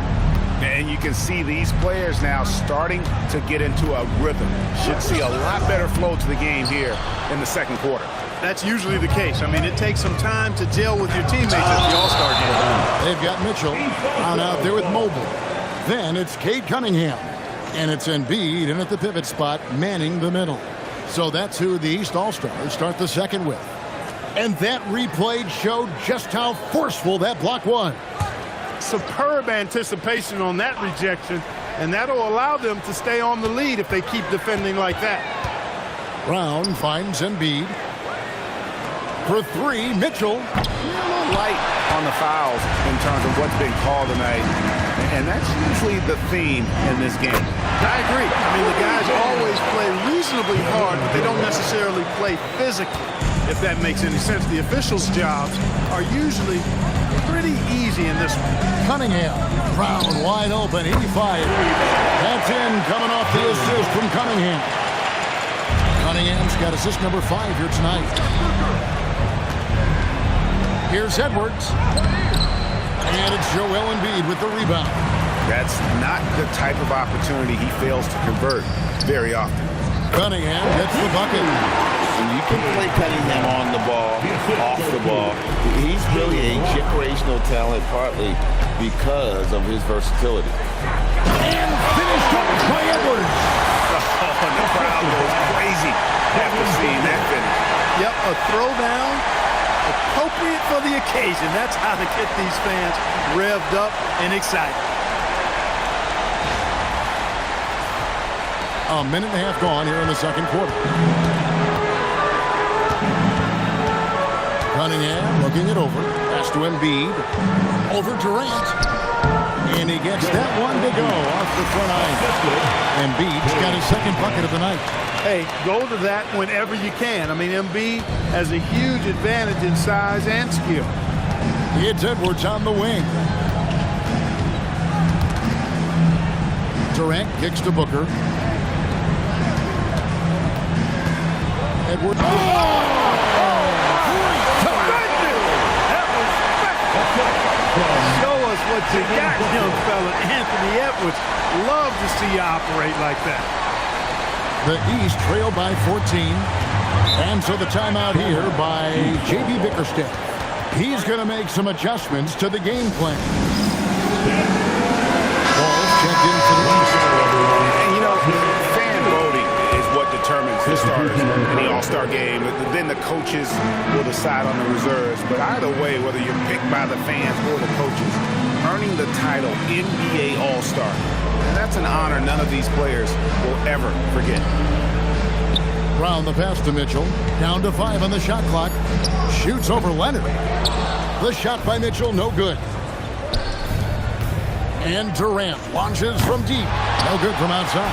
And you can see these players now starting to get into a rhythm. Should see a lot better flow to the game here in the second quarter. That's usually the case. I mean, it takes some time to gel with your teammates at the All-Star game. They've got Mitchell out there with Mobile. Then it's Cade Cunningham. And it's Embiid in at the pivot spot, manning the middle. So that's who the East All-Stars start the second with. And that replay showed just how forceful that block was. Superb anticipation on that rejection, and that'll allow them to stay on the lead if they keep defending like that. Brown finds Embiid. For three, Mitchell. A little light on the fouls in terms of what's been called tonight, and that's usually the theme in this game. I agree. I mean, the guys always play reasonably hard, but they don't necessarily play physically, if that makes any sense. The officials' jobs are usually pretty easy in this one. Cunningham, Brown wide open, 85. That's in, coming off the assist from Cunningham. Cunningham's got assist number 5 here tonight. Here's Edwards. And it's Joel Embiid with the rebound. That's not the type of opportunity he fails to convert very often. Cunningham gets the bucket. And you can play Cunningham on the ball, off the ball. He's really a generational talent, partly because of his versatility. And finished up by Edwards. Oh, and the crowd goes crazy after seeing that finish. Yep, a throwdown, appropriate for the occasion. That's how to get these fans revved up and excited. A minute and a half gone here in the second quarter. Cunningham looking it over. Pass to Embiid. Over Durant. And he gets that one to go off the front eye. Embiid's got his second bucket of the night. Hey, go to that whenever you can. I mean, Embiid has a huge advantage in size and skill. It's Edwards on the wing. Durant kicks to Booker. Edwards. Show us what you got, young fella. Anthony Edwards. Love to see you operate like that. The East trail by 14. And so the timeout here by J.B. Bickerstaff. He's going to make some adjustments to the game plan. Ball's checked in for the East. And you know, fan voting is what determines the starters in the All-Star game. Then the coaches will decide on the reserves. But either way, whether you're picked by the fans or the coaches, earning the title NBA All-Star, and that's an honor none of these players will ever forget. Brown the pass to Mitchell. Down to 5 on the shot clock. Shoots over Leonard. The shot by Mitchell, no good. And Durant launches from deep. No good from outside.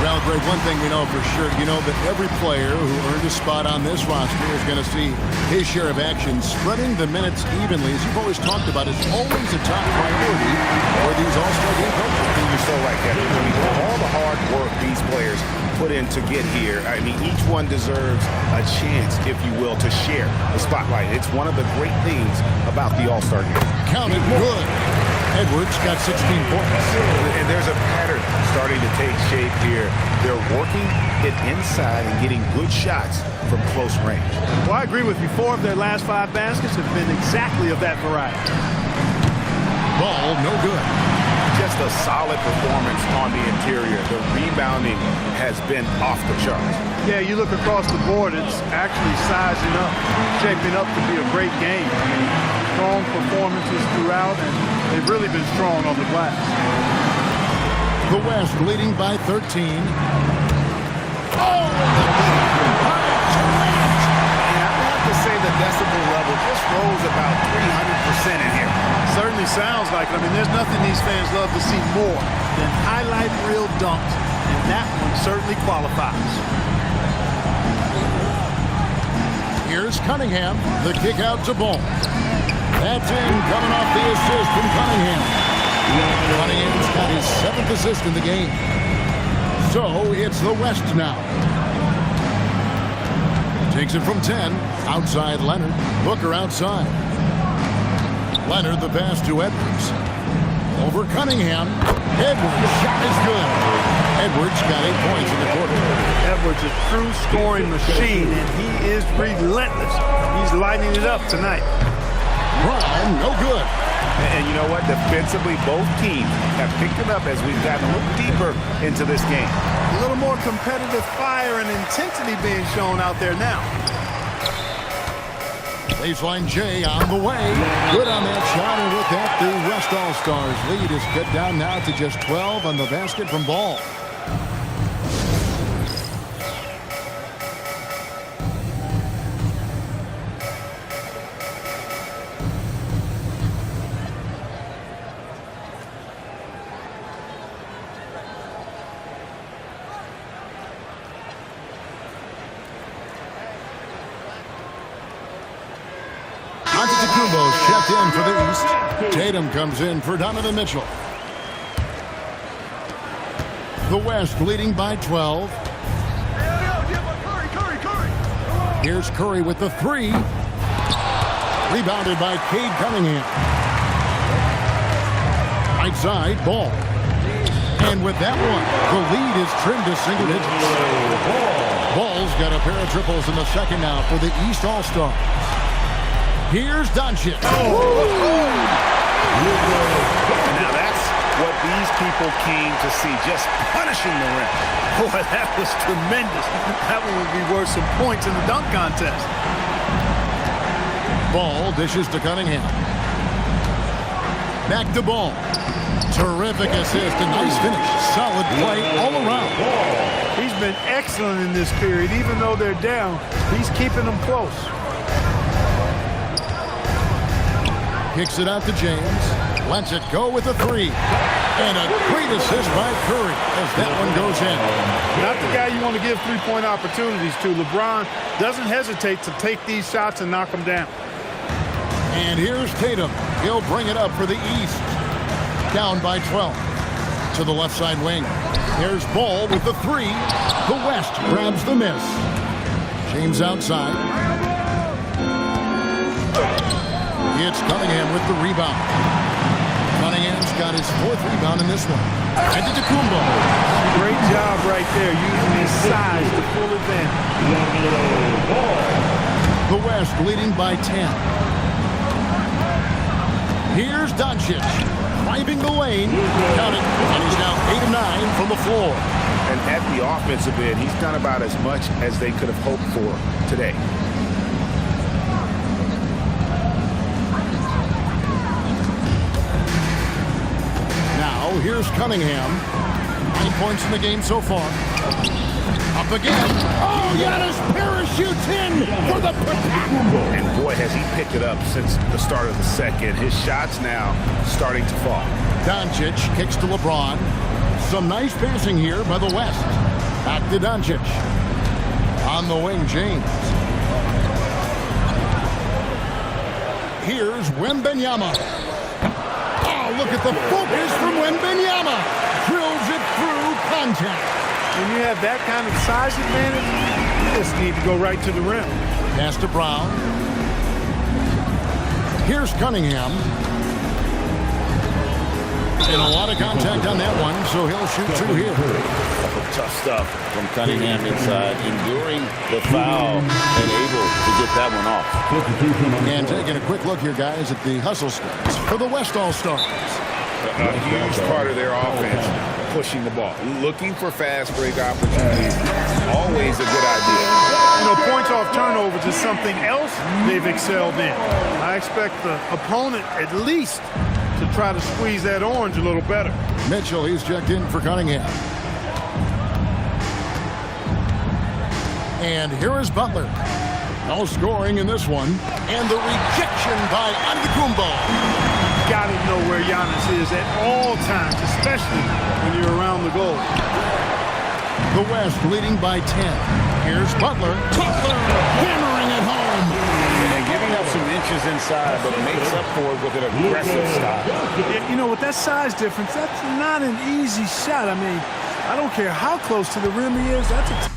Well, Greg, one thing we know for sure, you know that every player who earned a spot on this roster is going to see his share of action. Spreading the minutes evenly, as you've always talked about, is always a top priority for these All-Star game coaches. You're so right, Kevin. I mean, all the hard work these players put in to get here, I mean, each one deserves a chance, if you will, to share the spotlight. It's one of the great things about the All-Star game. Counted good. Edwards got 16 points. And there's a pattern starting to take shape here. They're working it inside and getting good shots from close range. Well, I agree with you. 4 of their last 5 baskets have been exactly of that variety. Ball no good. Just a solid performance on the interior. The rebounding has been off the charts. Yeah, you look across the board, it's actually sizing up, shaping up to be a great game. I mean, strong performances throughout, and they've really been strong on the glass. The West leading by 13. Say the decibel level just rose about 300% in here. Certainly sounds like it. I mean, there's nothing these fans love to see more than highlight reel dunks, and that one certainly qualifies. Here's Cunningham, the kick out to Ball. That's in, coming off the assist from Cunningham. Cunningham's got his 7th assist in the game. So it's the West now. Takes it from 10. Outside Leonard. Booker outside. Leonard the pass to Edwards. Over Cunningham. Edwards' shot is good. Edwards got 8 points in the quarter. Edwards a true scoring machine, and he is relentless. He's lighting it up tonight. Brown, no good. And you know what? Defensively, both teams have picked it up as we've gotten a little deeper into this game. A little more competitive fire and intensity being shown out there now. Baseline J on the way. Good on that shot, and with that, the West All-Stars lead is cut down now to just 12 on the basket from Ball. Antetokounmpo's checked in for the East. Tatum comes in for Donovan Mitchell. The West leading by 12. Here's Curry with the 3. Rebounded by Cade Cunningham. Right side, Ball. And with that one, the lead is trimmed to single digits. Ball's got a pair of triples in the second now for the East All-Stars. Here's Doncic. Now that's what these people came to see, just punishing the rim. Boy, that was tremendous. That one would be worth some points in the dunk contest. Ball dishes to Cunningham. Back to Ball. Terrific assist, a nice finish. Solid play all around. He's been excellent in this period. Even though they're down, he's keeping them close. Kicks it out to James. Lets it go with a 3. And a great assist by Curry as that one goes in. Not the guy you want to give three-point opportunities to. LeBron doesn't hesitate to take these shots and knock them down. And here's Tatum. He'll bring it up for the East. Down by 12. To the left side wing. Here's Ball with the 3. The West grabs the miss. James outside. It's Cunningham with the rebound. Cunningham's got his 4th rebound in this one. Antetokounmpo. Great job right there, using his size to full advantage. The West leading by 10. Here's Doncic. Driving the lane. Got it. And he's now 8 of 9 from the floor. And at the offensive end, he's done about as much as they could have hoped for today. Here's Cunningham. 9 points in the game so far. Up again. Oh, Giannis parachutes in for the protect. And boy, has he picked it up since the start of the second. His shots now starting to fall. Doncic kicks to LeBron. Some nice passing here by the West. Back to Doncic. On the wing, James. Here's Wembanyama. Look at the focus from Wembanyama. Drills it through contact. When you have that kind of size advantage, you just need to go right to the rim. Pass to Brown. Here's Cunningham. And a lot of contact on that one, so he'll shoot two here. Tough stuff from Cunningham inside, enduring the foul and able to get that one off. And taking a quick look here, guys, at the hustle stats for the West All-Stars. A huge part of their offense, pushing the ball, looking for fast break opportunities. Always a good idea. You know, points off turnovers is something else they've excelled in. I expect the opponent at least to try to squeeze that orange a little better. Mitchell, he's checked in for Cunningham. And here is Butler. No scoring in this one. And the rejection by Antetokounmpo. Got to know where Giannis is at all times, especially when you're around the goal. The West leading by 10. Here's Butler. Butler hammering it home. And giving up some inches inside, but makes up for it with an aggressive stop. You know, with that size difference, that's not an easy shot. I mean, I don't care how close to the rim he is. That's a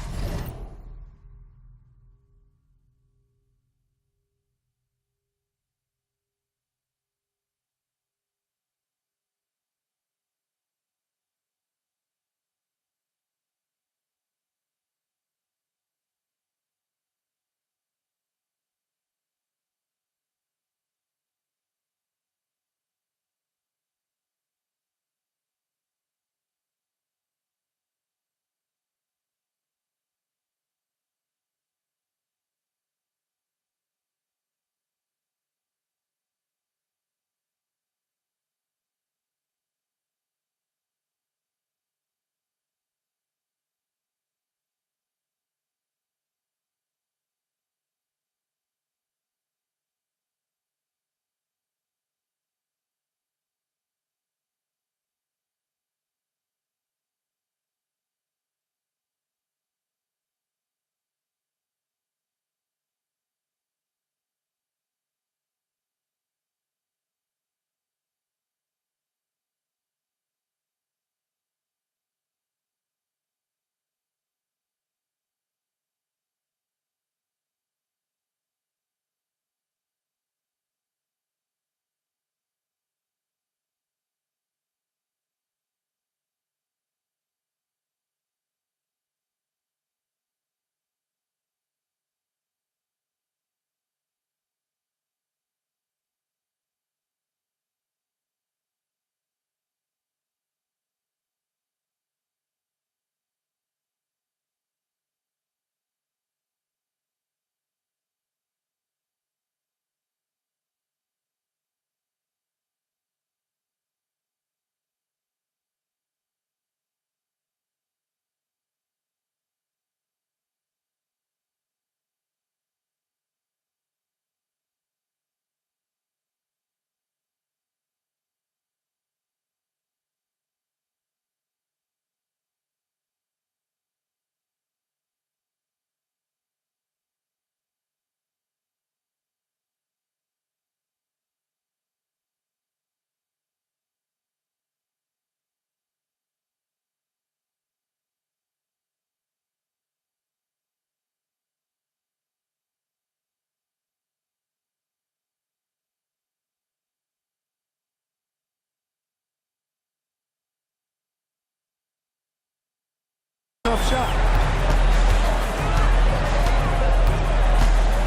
tough shot.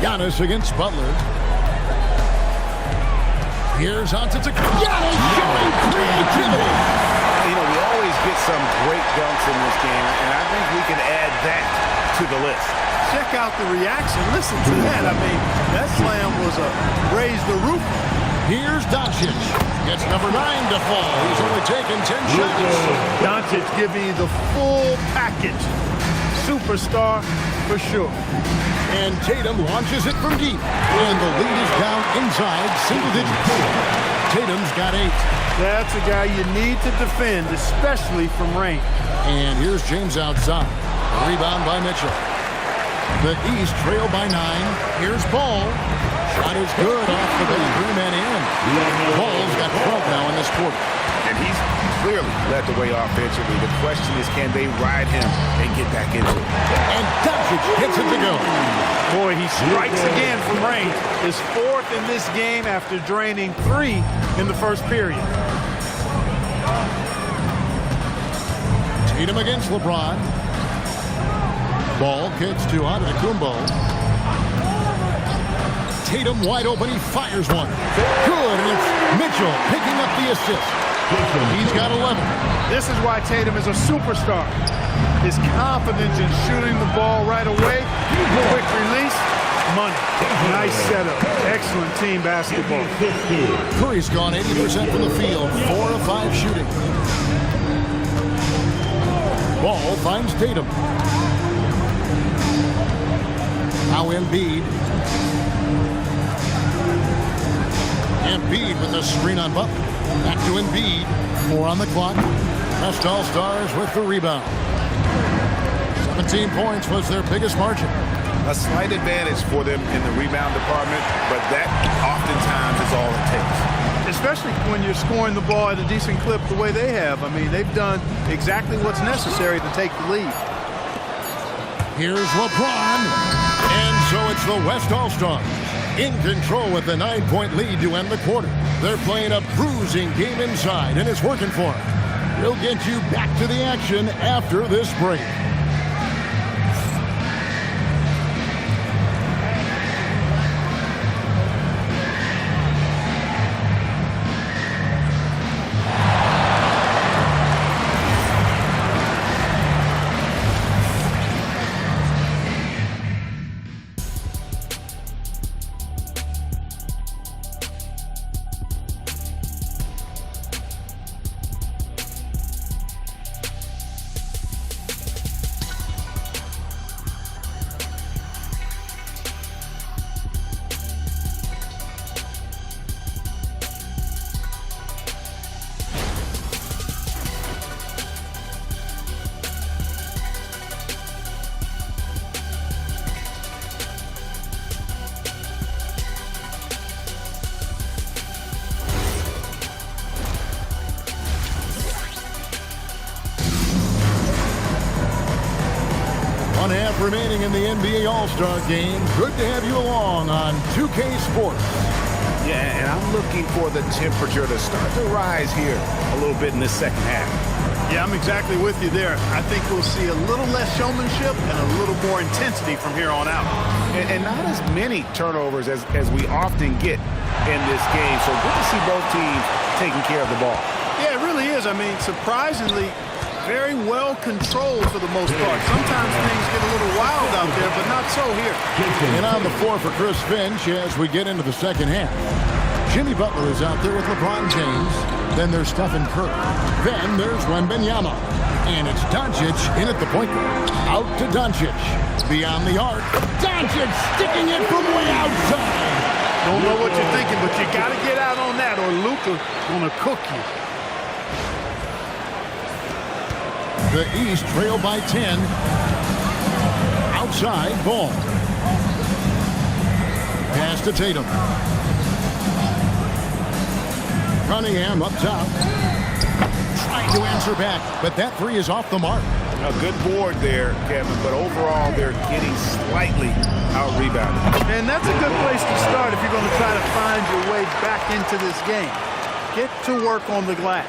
Giannis against Butler. Here's Antetokounmpo. Giannis showing creativity. You know, we always get some great dunks in this game, and I think we can add that to the list. Check out the reaction. Listen to that. I mean, that slam was a raise the roof. Here's Doncic. Gets number 9 to fall. He's only taken 10 shots. Doncic giving you the full package. Superstar for sure. And Tatum launches it from deep. And the lead is down inside single digits. Tatum's got 8. That's a guy you need to defend, especially from range. And here's James outside. A rebound by Mitchell. The East trail by 9. Here's Ball. Shot is good off the back and in. Ball's got 12 now in this quarter. And he's clearly led the way offensively. The question is, can they ride him and get back into it? And Doncic gets it to go. Boy, he strikes again from range. His 4th in this game after draining 3 in the first period. Tatum against LeBron. Ball kicks to Antetokounmpo. Tatum wide open. He fires one. Good, and it's Mitchell picking up the assist. He's got 11. This is why Tatum is a superstar. His confidence in shooting the ball right away, quick release, money. Nice setup. Excellent team basketball. Curry's gone 80% from the field, 4 of 5 shooting. Ball finds Tatum. Now Embiid. Embiid with a screen on Butler. Back to Embiid. 4 on the clock. Best All-Stars with the rebound. 17 points was their biggest margin. A slight advantage for them in the rebound department, but that oftentimes is all it takes. Especially when you're scoring the ball at a decent clip the way they have. I mean, they've done exactly what's necessary to take the lead. Here's LeBron. And so it's the West All-Stars in control with the 9-point lead to end the quarter. They're playing a bruising game inside, and it's working for them. We'll get you back to the action after this break. Half remaining in the NBA All-Star Game. Good to have you along on 2K Sports. Yeah, and I'm looking for the temperature to start to rise here a little bit in this second half. Yeah, I'm exactly with you there. I think we'll see a little less showmanship and a little more intensity from here on out. And not as many turnovers as we often get in this game. So good to see both teams taking care of the ball. Yeah, it really is. I mean, surprisingly, very well controlled for the most part. Sometimes things get a little wild out there, but not so here. And on the floor for Chris Finch as we get into the second half. Jimmy Butler is out there with LeBron James. Then there's Stephen Curry. Then there's Wembanyama. And it's Doncic in at the point guard. Out to Doncic. Beyond the arc. Doncic sticking it from way outside. Don't know what you're thinking, but you got to get out on that or Luka gonna cook you. The East trail by 10. Outside, ball. Pass to Tatum. Cunningham up top. Trying to answer back, but that three is off the mark. A good board there, Kevin, but overall they're getting slightly out-rebounded. And that's a good place to start if you're going to try to find your way back into this game. Get to work on the glass.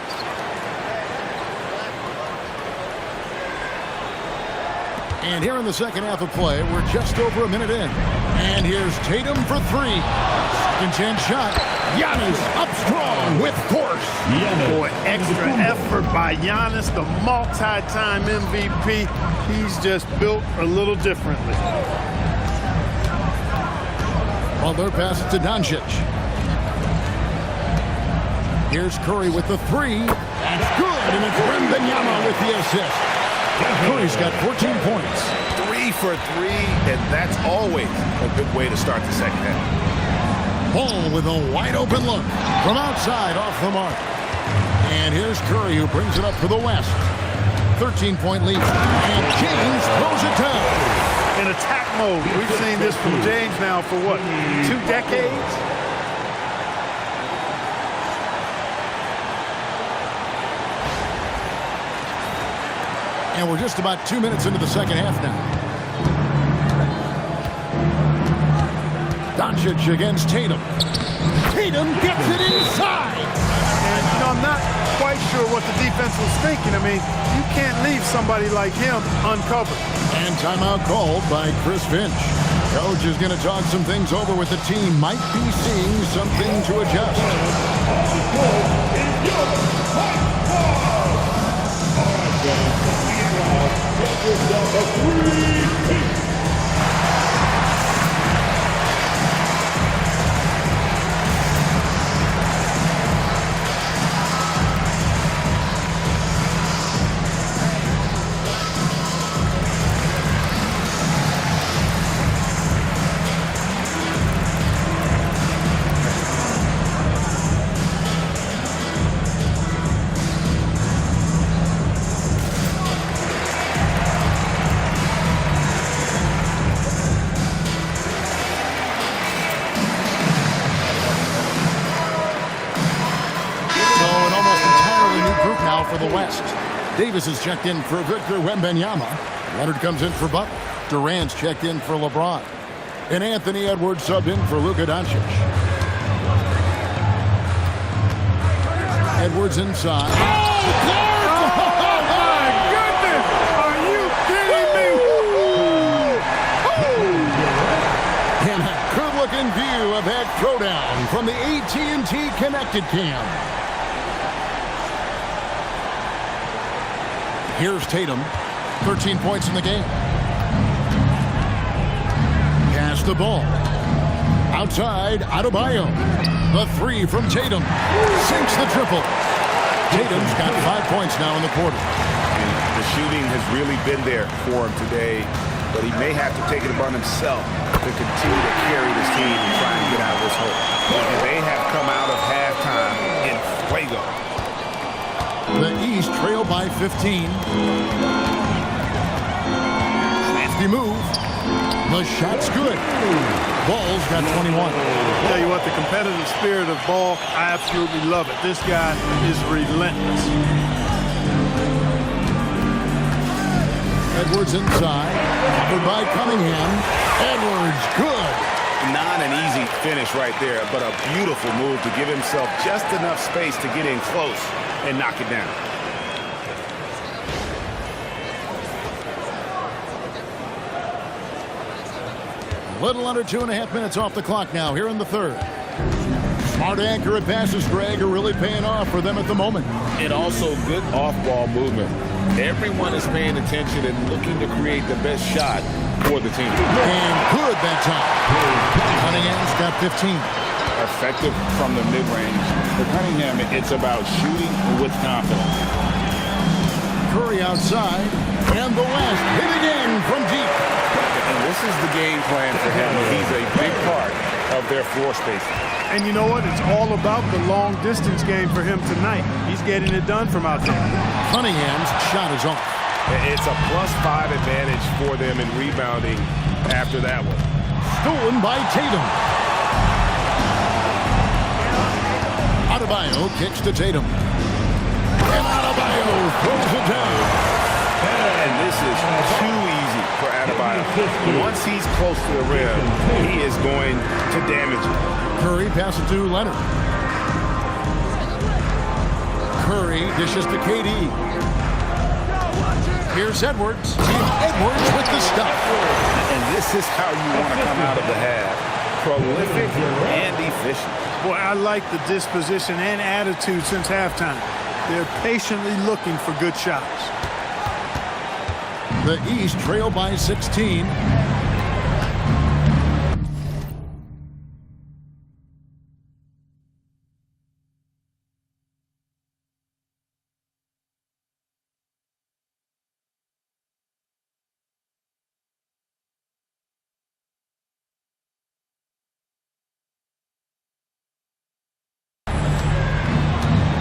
And here in the second half of play, we're just over a minute in. And here's Tatum for three. Second chance shot. Giannis up strong with force. Boy, extra effort by Giannis, the multi-time MVP. He's just built a little differently. Butler passes to Doncic. Here's Curry with the three. That's good, and it's Wembanyama with the assist. Curry's got 14 points. 3 for 3, and that's always a good way to start the second half. Ball with a wide open look from outside off the mark. And here's Curry who brings it up for the West. 13-point lead. And James throws it down. In attack mode. We've seen this from James now for what, 2 decades? And we're just about 2 minutes into the second half now. Doncic against Tatum. Tatum gets it inside. And, I'm not quite sure what the defense was thinking. I mean, you can't leave somebody like him uncovered. And timeout called by Chris Finch. Coach is going to talk some things over with the team. Might be seeing something to adjust. For the West. Davis is checked in for Victor Wembanyama. Leonard comes in for Butler. Durant's checked in for LeBron. And Anthony Edwards subbed in for Luka Doncic. Edwards inside. Oh, my goodness! Are you kidding me? And a good-looking view of that throwdown from the AT&T Connected Cam. Here's Tatum, 13 points in the game. Pass the ball. Outside, Adebayo. The three from Tatum. Sinks the triple. Tatum's got 5 points now in the quarter. The shooting has really been there for him today, but he may have to take it upon himself to continue to carry this team and try and get out of this hole. And they have come out of halftime in fuego. The East trail by 15. Nasty move. The shot's good. Ball's got 21. I'll tell you what, the competitive spirit of Ball, I absolutely love it. This guy is relentless. Edwards inside. Covered by Cunningham. Edwards, good. Not an easy finish right there, but a beautiful move to give himself just enough space to get in close and knock it down. A little under 2.5 minutes off the clock now here in the third. Smart accurate passes, Greg, are really paying off for them at the moment. And also good off-ball movement. Everyone is paying attention and looking to create the best shot for the team. And good that time. Cunningham's got 15. Effective from the mid-range. For Cunningham, it's about shooting with confidence. Curry outside, and the West hit again from deep. And this is the game plan for him. He's a big part of their floor spacing. And you know what? It's all about the long-distance game for him tonight. He's getting it done from out there. Cunningham's shot is off. It's a +5 advantage for them in rebounding after that one. Stolen by Tatum. Adebayo kicks to Tatum. And Adebayo throws it down. And this is too easy for Adebayo. Once he's close to the rim, he is going to damage it. Curry passes to Leonard. Curry dishes to KD. Here's Edwards. Edwards with the stuff. And this is how you want to come out of the half. Prolific and efficient. Boy, I like the disposition and attitude since halftime. They're patiently looking for good shots. The East trail by 16.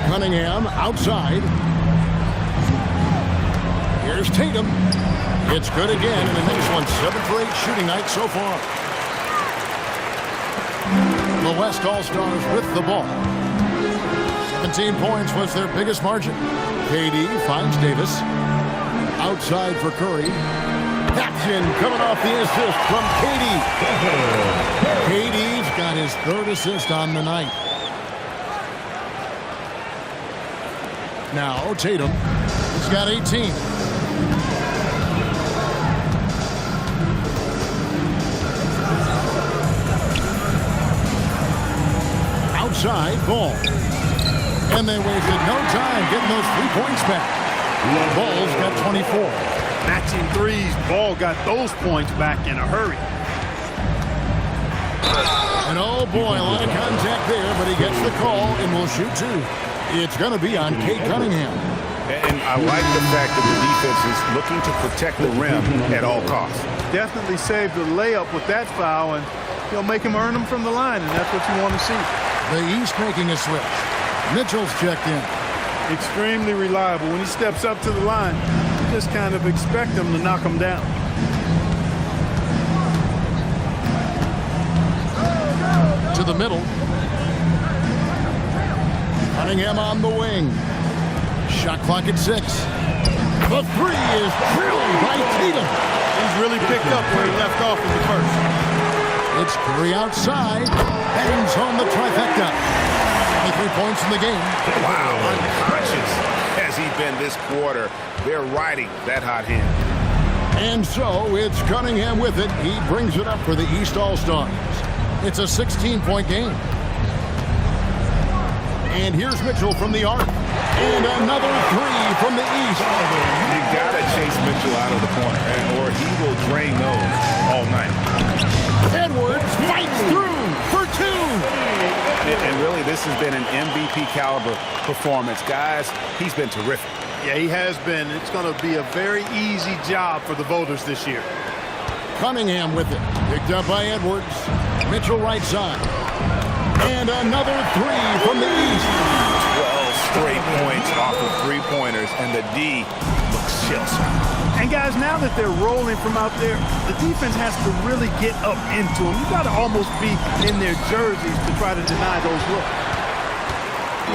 Cunningham outside. Here's Tatum. It's good again, and an excellent 7 for 8 shooting night so far. The West All-Stars with the ball. 17 points was their biggest margin. KD finds Davis. Outside for Curry. That's in, coming off the assist from KD. KD's got his 3rd assist on the night. now. Tatum. He's got 18. Outside, Ball. And they wasted no time getting those 3 points back. Ball's got 24. Matching threes. Ball got those points back in a hurry. And oh boy, a lot of contact there, but he gets the call and will shoot two. It's going to be on Cade Cunningham. And I like the fact that the defense is looking to protect the rim at all costs. Definitely saved the layup with that foul, and he'll make him earn them from the line, and that's what you want to see. The East making a switch. Mitchell's checked in. Extremely reliable. When he steps up to the line, you just kind of expect him to knock him down. To the middle. Cunningham on the wing. Shot clock at 6. The three is drilled by Tatum. He's really picked up where he left off in the first. It's Curry outside. Bangs home the trifecta. 23 points in the game. Wow, unconscious has he been this quarter. They're riding that hot hand. And so it's Cunningham with it. He brings it up for the East All-Stars. It's a 16-point game. And here's Mitchell from the arc. And another three from the East. You got to chase Mitchell out of the corner, or he will drain those all night. Edwards fights through for two. And really, this has been an MVP caliber performance. Guys, he's been terrific. Yeah, he has been. It's going to be a very easy job for the voters this year. Cunningham with it. Picked up by Edwards. Mitchell right side. And another three from the East. 12 straight points off of three-pointers, and the D looks shell-shocked. And guys, now that they're rolling from out there, the defense has to really get up into them. You got to almost be in their jerseys to try to deny those looks.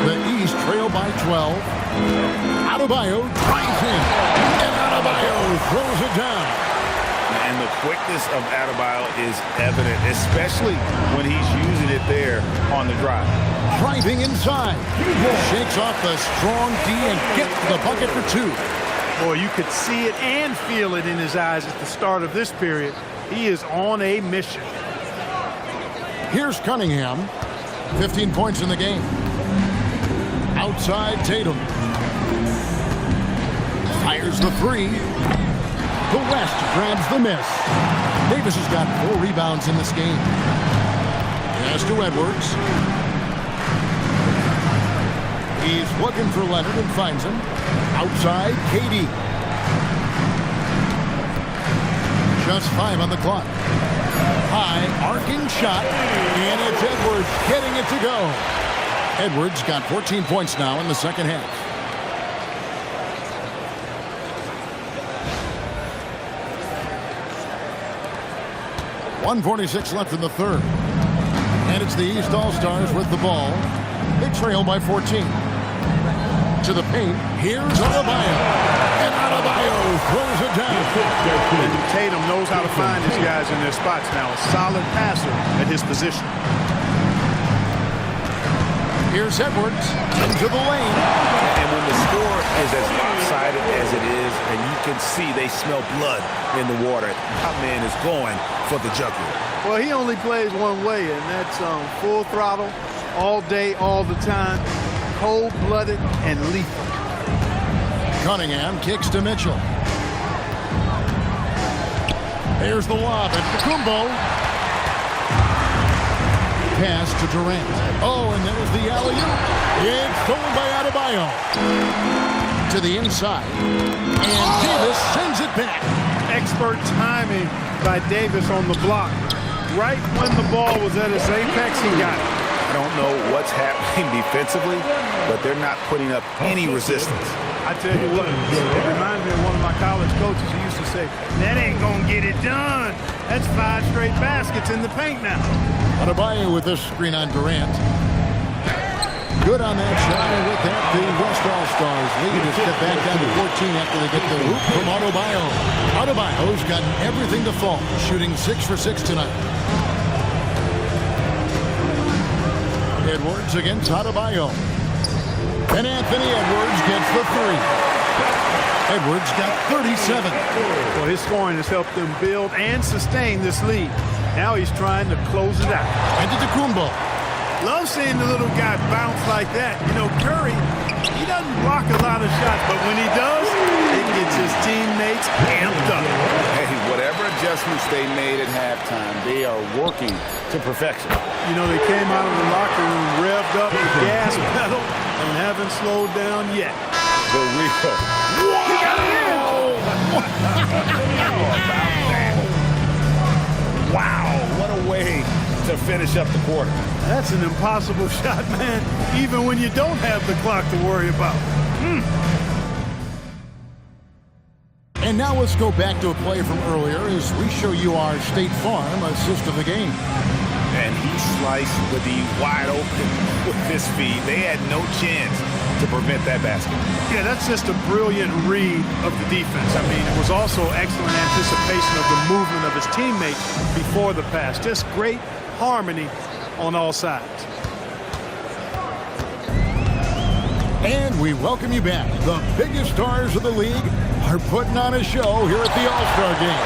The East trail by 12. Adebayo drives in. And Adebayo throws it down. And the quickness of Adebayo is evident, especially when he's using it there on the drive. Driving inside. Shakes off the strong D and gets the bucket for two. Boy, you could see it and feel it in his eyes at the start of this period. He is on a mission. Here's Cunningham. 15 points in the game. Outside Tatum. Fires the three. The West grabs the miss. Davis has got 4 rebounds in this game. Pass to Edwards. He's looking for Leonard and finds him. Outside, KD. Just 5 on the clock. High, arcing shot, and it's Edwards getting it to go. Edwards got 14 points now in the second half. .146 left in the third. And it's the East All-Stars with the ball. They trail by 14. To the paint. Here's Adebayo. And Adebayo throws it down. And Tatum knows how to find his guys in their spots now. A solid passer at his position. Here's Edwards into the lane. And when the score is as lopsided as it is, and you can see they smell blood in the water, that man is going for the jugular. Well, he only plays one way, and that's full throttle, all day, all the time, cold-blooded and lethal. Cunningham kicks to Mitchell. There's the lob at Kumbo. Pass to Durant. Oh, and there's the alley-oop. It's stolen by Adebayo. To the inside. And Davis sends it back. Expert timing by Davis on the block. Right when the ball was at its apex, he got it. I don't know what's happening defensively, but they're not putting up any resistance. I tell you what, it reminds me of one of my college coaches. He used to say, that ain't going to get it done. That's 5 straight baskets in the paint now. Adebayo with this screen on Durant. Good on that shot, and with that, the West All-Stars lead is step back down to 14 after they get the hoop from Adebayo. Adebayo's gotten everything to fall, shooting 6 for 6 tonight. Edwards against Adebayo. And Anthony Edwards gets the three. Edwards got 37. Well, his scoring has helped them build and sustain this lead. Now he's trying to close it out. Antetokounmpo. Love seeing the little guy bounce like that. You know, Curry, he doesn't block a lot of shots, but when he does, it gets his teammates amped up. Hey, whatever adjustments they made at halftime, they are working to perfection. You know, they came out of the locker room revved up the gas pedal and haven't slowed down yet. The real. He got it in! Wow, what a way to finish up the quarter. That's an impossible shot, man, even when you don't have the clock to worry about. And now let's go back to a play from earlier as we show you our State Farm assist of the game. And he sliced with the wide open with this feed. They had no chance to prevent that basket. Yeah, that's just a brilliant read of the defense. I mean, it was also excellent anticipation of the movement of his teammates before the pass. Just great harmony on all sides. And we welcome you back. The biggest stars of the league are putting on a show here at the All-Star Game.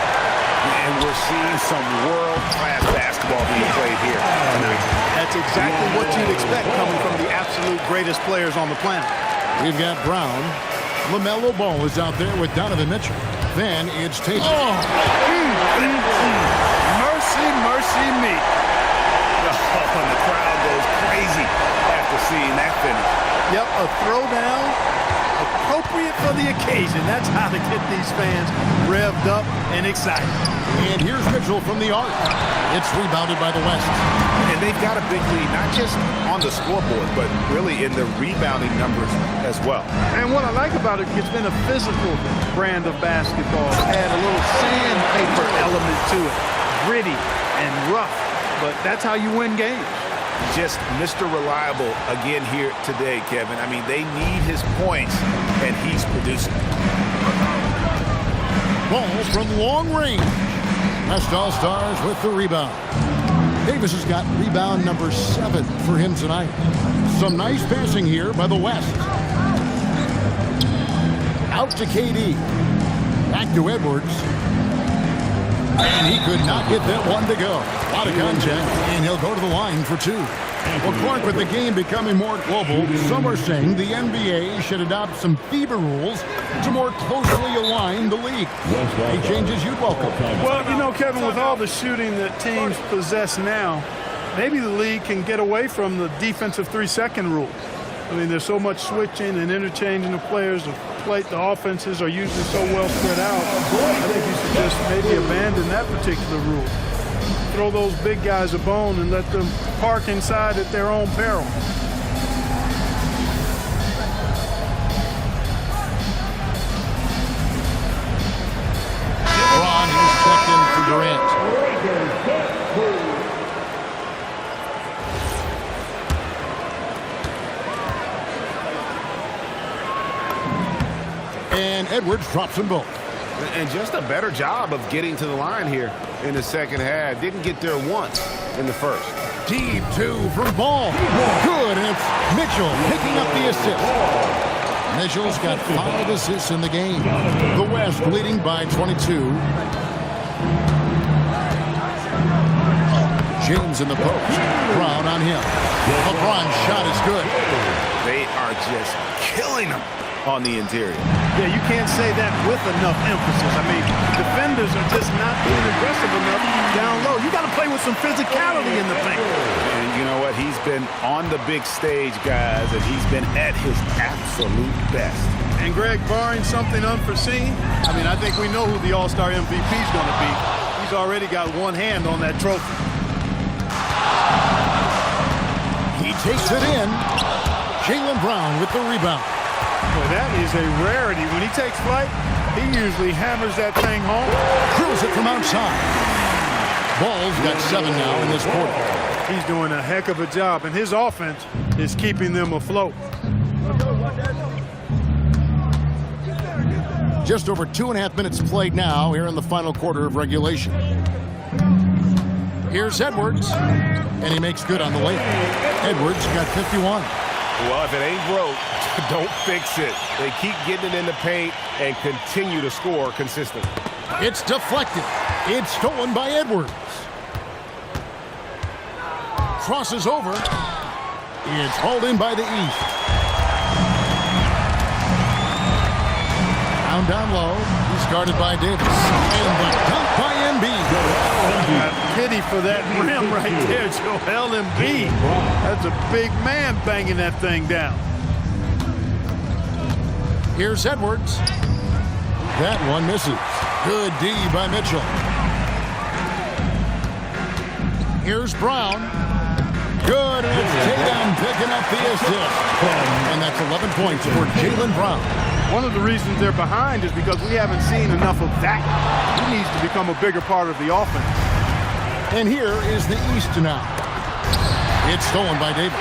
And we're seeing some world-class basketball being played here tonight. That's exactly what you'd expect coming from the absolute greatest players on the planet. We've got Brown. LaMelo Ball is out there with Donovan Mitchell. Then it's Tate. Mercy, mercy me. Oh, and the crowd goes crazy after seeing that finish. Yep, a throwdown appropriate for the occasion. That's how to get these fans revved up and excited. And here's Mitchell from the arc. It's rebounded by the West. And they've got a big lead, not just on the scoreboard, but really in the rebounding numbers as well. And what I like about it, it's been a physical brand of basketball. It's had a little sandpaper element to it. Gritty and rough, but that's how you win games. Just Mr. Reliable again here today, Kevin. I mean, they need his points, and he's producing. Ball from long range. West All-Stars with the rebound. Davis has got rebound number 7 for him tonight. Some nice passing here by the West. Out to KD. Back to Edwards. And he could not get that one to go. A lot of contact, and he'll go to the line for 2. Well, Clark, with the game becoming more global, some are saying the NBA should adopt some FIBA rules to more closely align the league. Any changes you'd welcome? Well, you know, Kevin, with all the shooting that teams possess now, maybe the league can get away from the defensive 3-second rule. I mean, there's so much switching and interchanging of players. The offenses are usually so well spread out. I think you should just maybe abandon that particular rule. Throw those big guys a bone and let them park inside at their own peril. Ron is checked in for Durant. And Edwards drops them both. And just a better job of getting to the line here in the second half. Didn't get there once in the first. Deep 2 from Ball. Good, and it's Mitchell picking up the assist. Mitchell's got 5 assists in the game. The West leading by 22. James in the post. Brown on him. LeBron's shot is good. They are just killing them on the interior. Yeah, you can't say that with enough emphasis. I mean, defenders are just not being aggressive enough down low. You got to play with some physicality in the paint. And you know what? He's been on the big stage, guys, and he's been at his absolute best. And Greg, barring something unforeseen, I mean, I think we know who the All-Star MVP is going to be. He's already got one hand on that trophy. He takes it in. Jaylen Brown with the rebound. Boy, that is a rarity. When he takes flight, he usually hammers that thing home. Drills it from outside. Ball's got 7 now in this quarter. He's doing a heck of a job, and his offense is keeping them afloat. Just over 2.5 minutes played now here in the final quarter of regulation. Here's Edwards, and he makes good on the layup. Edwards got 51. Well, if it ain't broke, Don't fix it. They keep getting it in the paint and continue to score consistently. It's deflected. It's stolen by Edwards. Crosses over. It's hauled in by the East. Down low. He's guarded by Davis. And the dunk by Embiid. Pity for that rim right there, Joel Embiid. That's a big man banging that thing down. Here's Edwards. That one misses. Good D by Mitchell. Here's Brown. Good, and it's Tatum picking up the assist. And that's 11 points for Jaylen Brown. One of the reasons they're behind is because we haven't seen enough of that. He needs to become a bigger part of the offense. And here is the East now. It's stolen by Davis.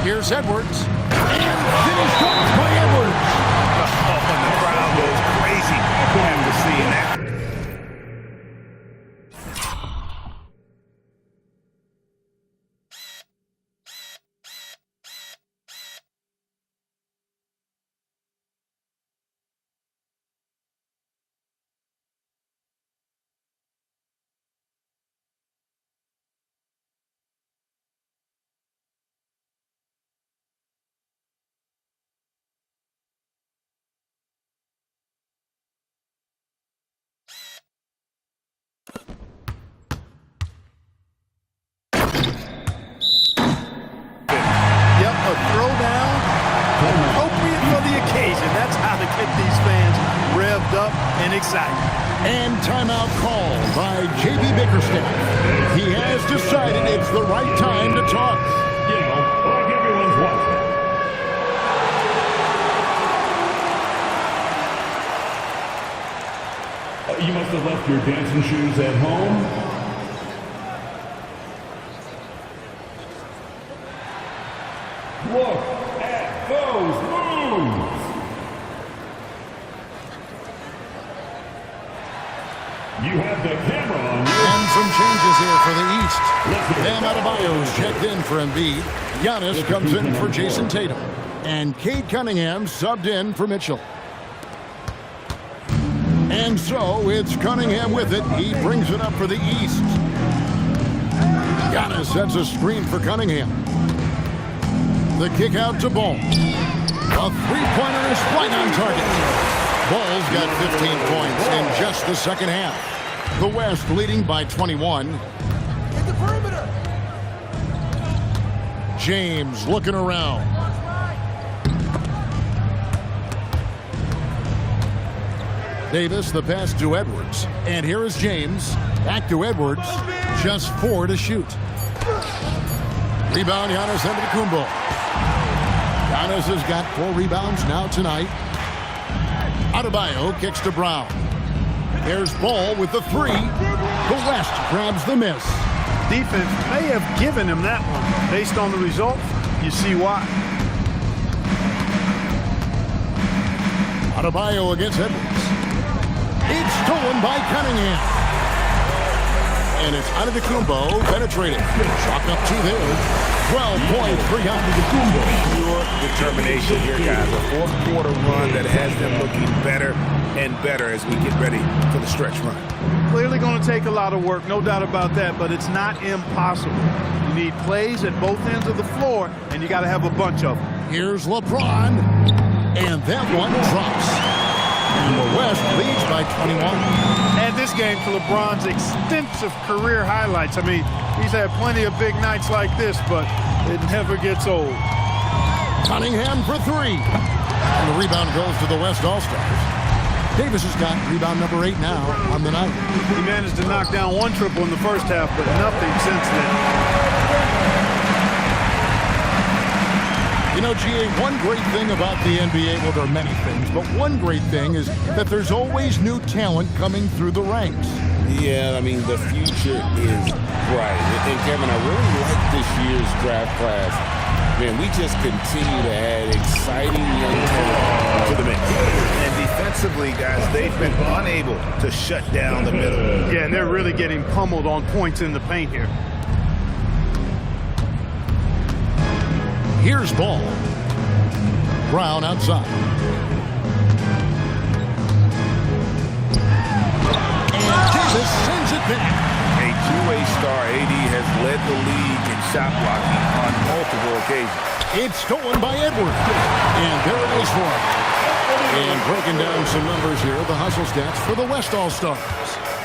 Here's Edwards. And finished off by Edwards. Oh, and the crowd goes crazy after seeing that. And timeout called by J.B. Bickerstaff. He has decided it's the right time to talk. Like everyone's watching. You must have left your dancing shoes at home. Look at those moves. You have the camera on. And some changes here for the East. Bam Adebayo's checked in for Embiid. Giannis comes in for Jason Tatum. And Cade Cunningham subbed in for Mitchell. And so it's Cunningham with it. He brings it up for the East. Giannis sets a screen for Cunningham. The kick out to Ball. A three-pointer is right on target. Ball's got 15 points in just the second half. The West leading by 21. Get the perimeter. James looking around. Davis, the pass to Edwards. And here is James. Back to Edwards. Just 4 to shoot. Rebound, Giannis Antetokounmpo. Giannis has got 4 rebounds now tonight. Adebayo kicks to Brown. There's Ball with the 3. The West grabs the miss. Defense may have given him that one. Based on the result, you see why. Adebayo against Edwards. It's stolen by Cunningham. And it's Antetokounmpo penetrating. Chalk up 2 there. 12 points for Antetokounmpo. Pure determination here, guys. A fourth-quarter run that has them looking better and better as we get ready for the stretch run. Clearly going to take a lot of work, no doubt about that, but it's not impossible. You need plays at both ends of the floor, and you got to have a bunch of them. Here's LeBron. And that one drops. And the West leads by 21. Add this game to LeBron's extensive career highlights. I mean, he's had plenty of big nights like this, but it never gets old. Cunningham for 3. And the rebound goes to the West All-Stars. Davis has got rebound number 8 now on the night. He managed to knock down 1 triple in the first half, but nothing since then. You know, GA, one great thing about the NBA, well, there are many things, but one great thing is that there's always new talent coming through the ranks. Yeah, I mean, the future is bright. And Kevin, I really like this year's draft class. Man, we just continue to add exciting young talent to the mix. And defensively, guys, they've been unable to shut down the middle. Yeah, and they're really getting pummeled on points in the paint here. Here's ball. Brown outside. And Davis sends it back. A two-way star, AD has led the league in shot blocking on multiple occasions. It's stolen by Edwards. And there it is for him. And breaking down some numbers here, the hustle stats for the West All-Stars.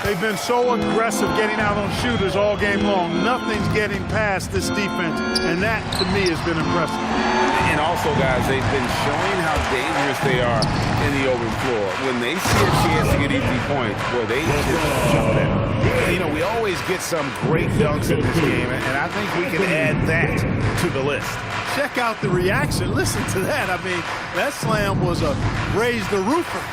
They've been so aggressive getting out on shooters all game long. Nothing's getting past this defense, and that, to me, has been impressive. And also, guys, they've been showing how dangerous they are in the open floor. When they see a chance to get easy points, well, they just jump in. You know, we always get some great dunks in this game, and I think we can add that to the list. Check out the reaction. Listen to that. I mean, that slam was a raise the roofer.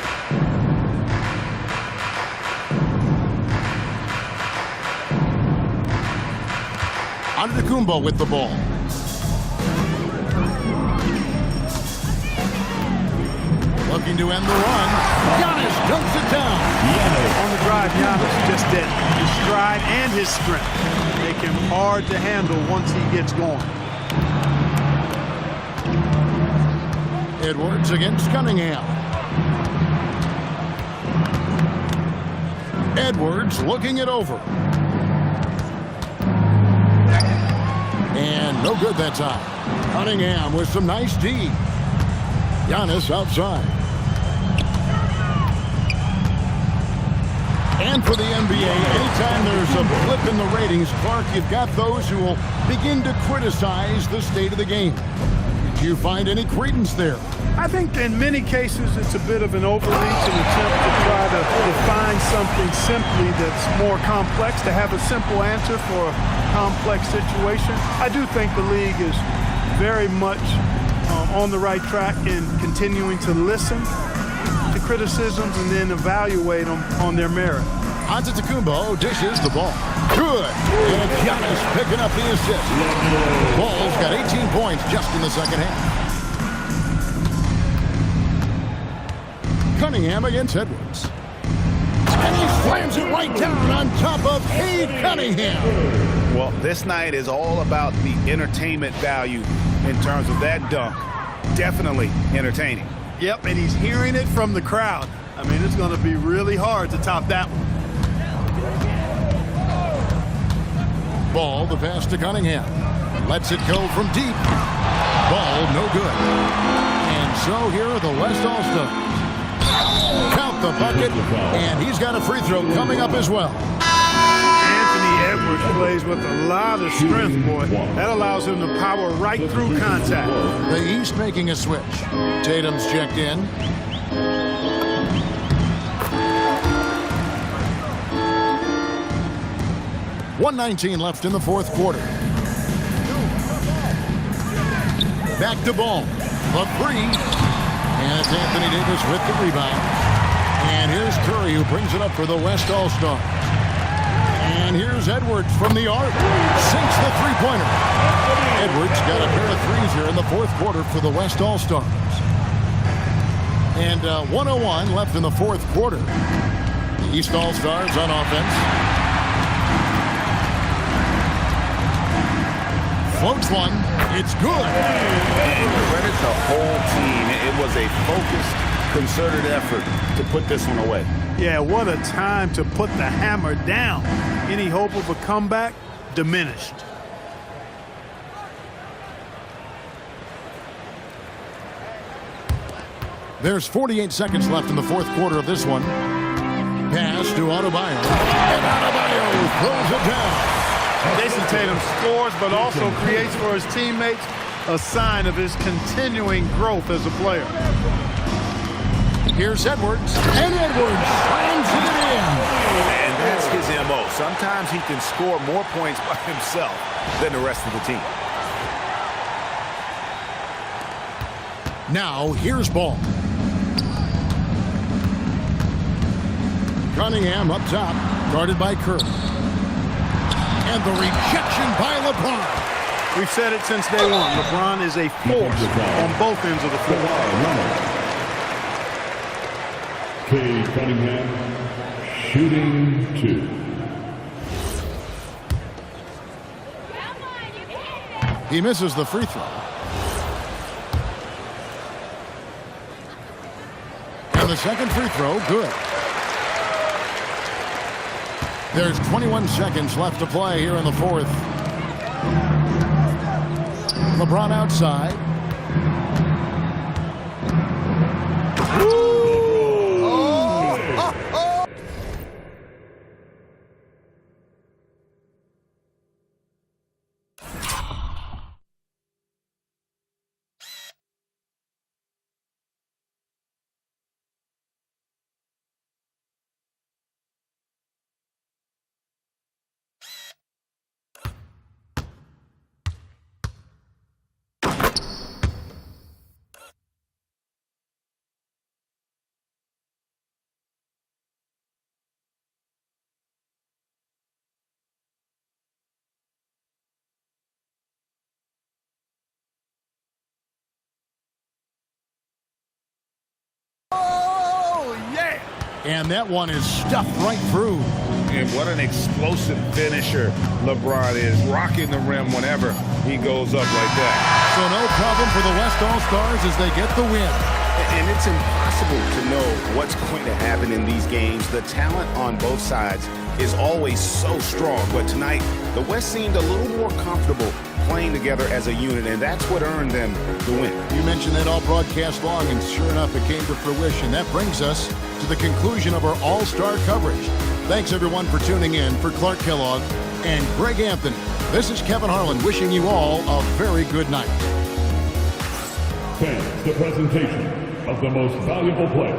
Antetokounmpo with the ball. Looking to end the run. Giannis dunks it down. On the drive, Giannis just did his stride and his strength. Make him hard to handle once he gets going. Edwards against Cunningham. Edwards looking it over. And no good that time. Cunningham with some nice D. Giannis outside. And for the NBA, anytime there's a blip in the ratings, Clark, you've got those who will begin to criticize the state of the game. Did you find any credence there? I think in many cases it's a bit of an overreach, an attempt to try to define something simply that's more complex, to have a simple answer for a complex situation. I do think the league is very much on the right track in continuing to listen to criticisms and then evaluate them on their merit. Antetokounmpo dishes the ball. Good. And Giannis picking up the assist. Ball's got 18 points just in the second half. Cunningham against Edwards. And he slams it right down on top of Cade Cunningham. Well, this night is all about the entertainment value in terms of that dunk. Definitely entertaining. Yep, and he's hearing it from the crowd. I mean, it's going to be really hard to top that one. Ball, the pass to Cunningham. Lets it go from deep. Ball, no good. And so here are the West All-Stars. Count the bucket, and he's got a free throw coming up as well. Anthony Edwards plays with a lot of strength, boy. That allows him to power right through contact. The East making a switch. Tatum's checked in. .119 left in the fourth quarter. Back to ball. The three. And it's Anthony Davis with the rebound. And here's Curry who brings it up for the West All-Star. And here's Edwards from the arc. Sinks the three-pointer. Edwards got a pair of threes here in the fourth quarter for the West All-Stars. And 1:01 left in the fourth quarter. The East All-Stars on offense. Floats one. It's good. And credit the whole team. It was a focused, concerted effort to put this one away. Yeah, what a time to put the hammer down. Any hope of a comeback diminished. There's 48 seconds left in the fourth quarter of this one. Pass to Adebayo. And Adebayo throws it down. Jason Tatum scores, but also creates for his teammates a sign of his continuing growth as a player. Here's Edwards, and Edwards slams it in. And that's his MO. Sometimes he can score more points by himself than the rest of the team. Now, here's ball. Cunningham up top, guarded by Curry. And the rejection by LeBron. We've said it since day one. LeBron is a force on both ends of the floor. Cade Cunningham, shooting two. He misses the free throw. And the second free throw, good. There's 21 seconds left to play here in the fourth. LeBron outside. And that one is stuffed right through. And what an explosive finisher LeBron is, rocking the rim whenever he goes up like that. So no problem for the West All-Stars as they get the win. And it's impossible to know what's going to happen in these games. The talent on both sides is always so strong. But tonight, the West seemed a little more comfortable playing together as a unit, and that's what earned them the win. You mentioned that all broadcast long, and sure enough, it came to fruition. That brings us to the conclusion of our All-Star coverage. Thanks, everyone, for tuning in. For Clark Kellogg and Greg Anthony, this is Kevin Harlan wishing you all a very good night. Fans, the presentation of the most valuable player.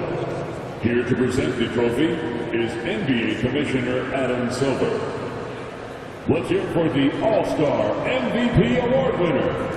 Here to present the trophy is NBA Commissioner Adam Silver. Let's hear for the All-Star MVP Award winner.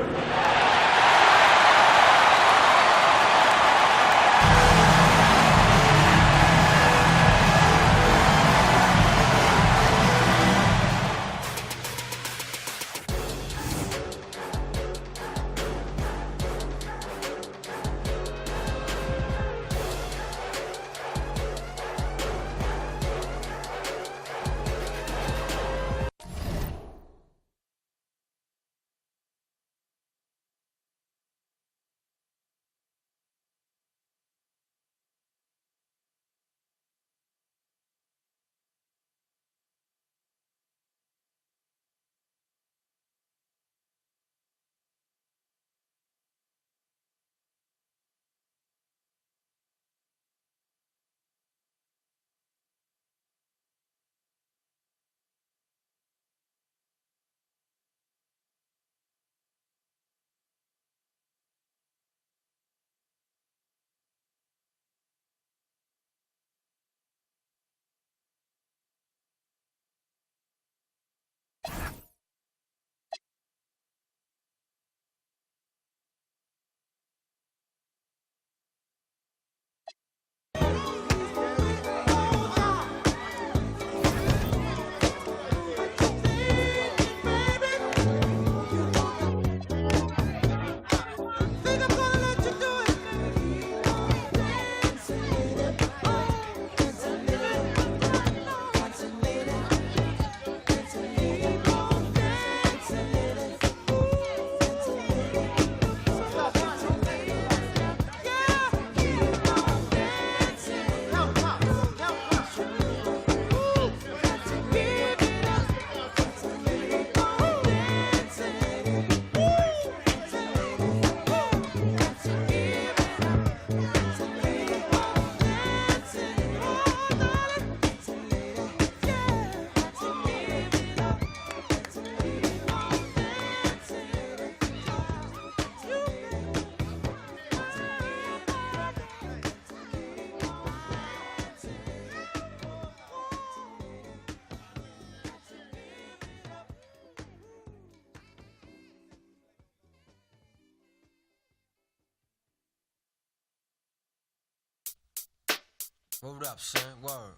Word up, son. Word.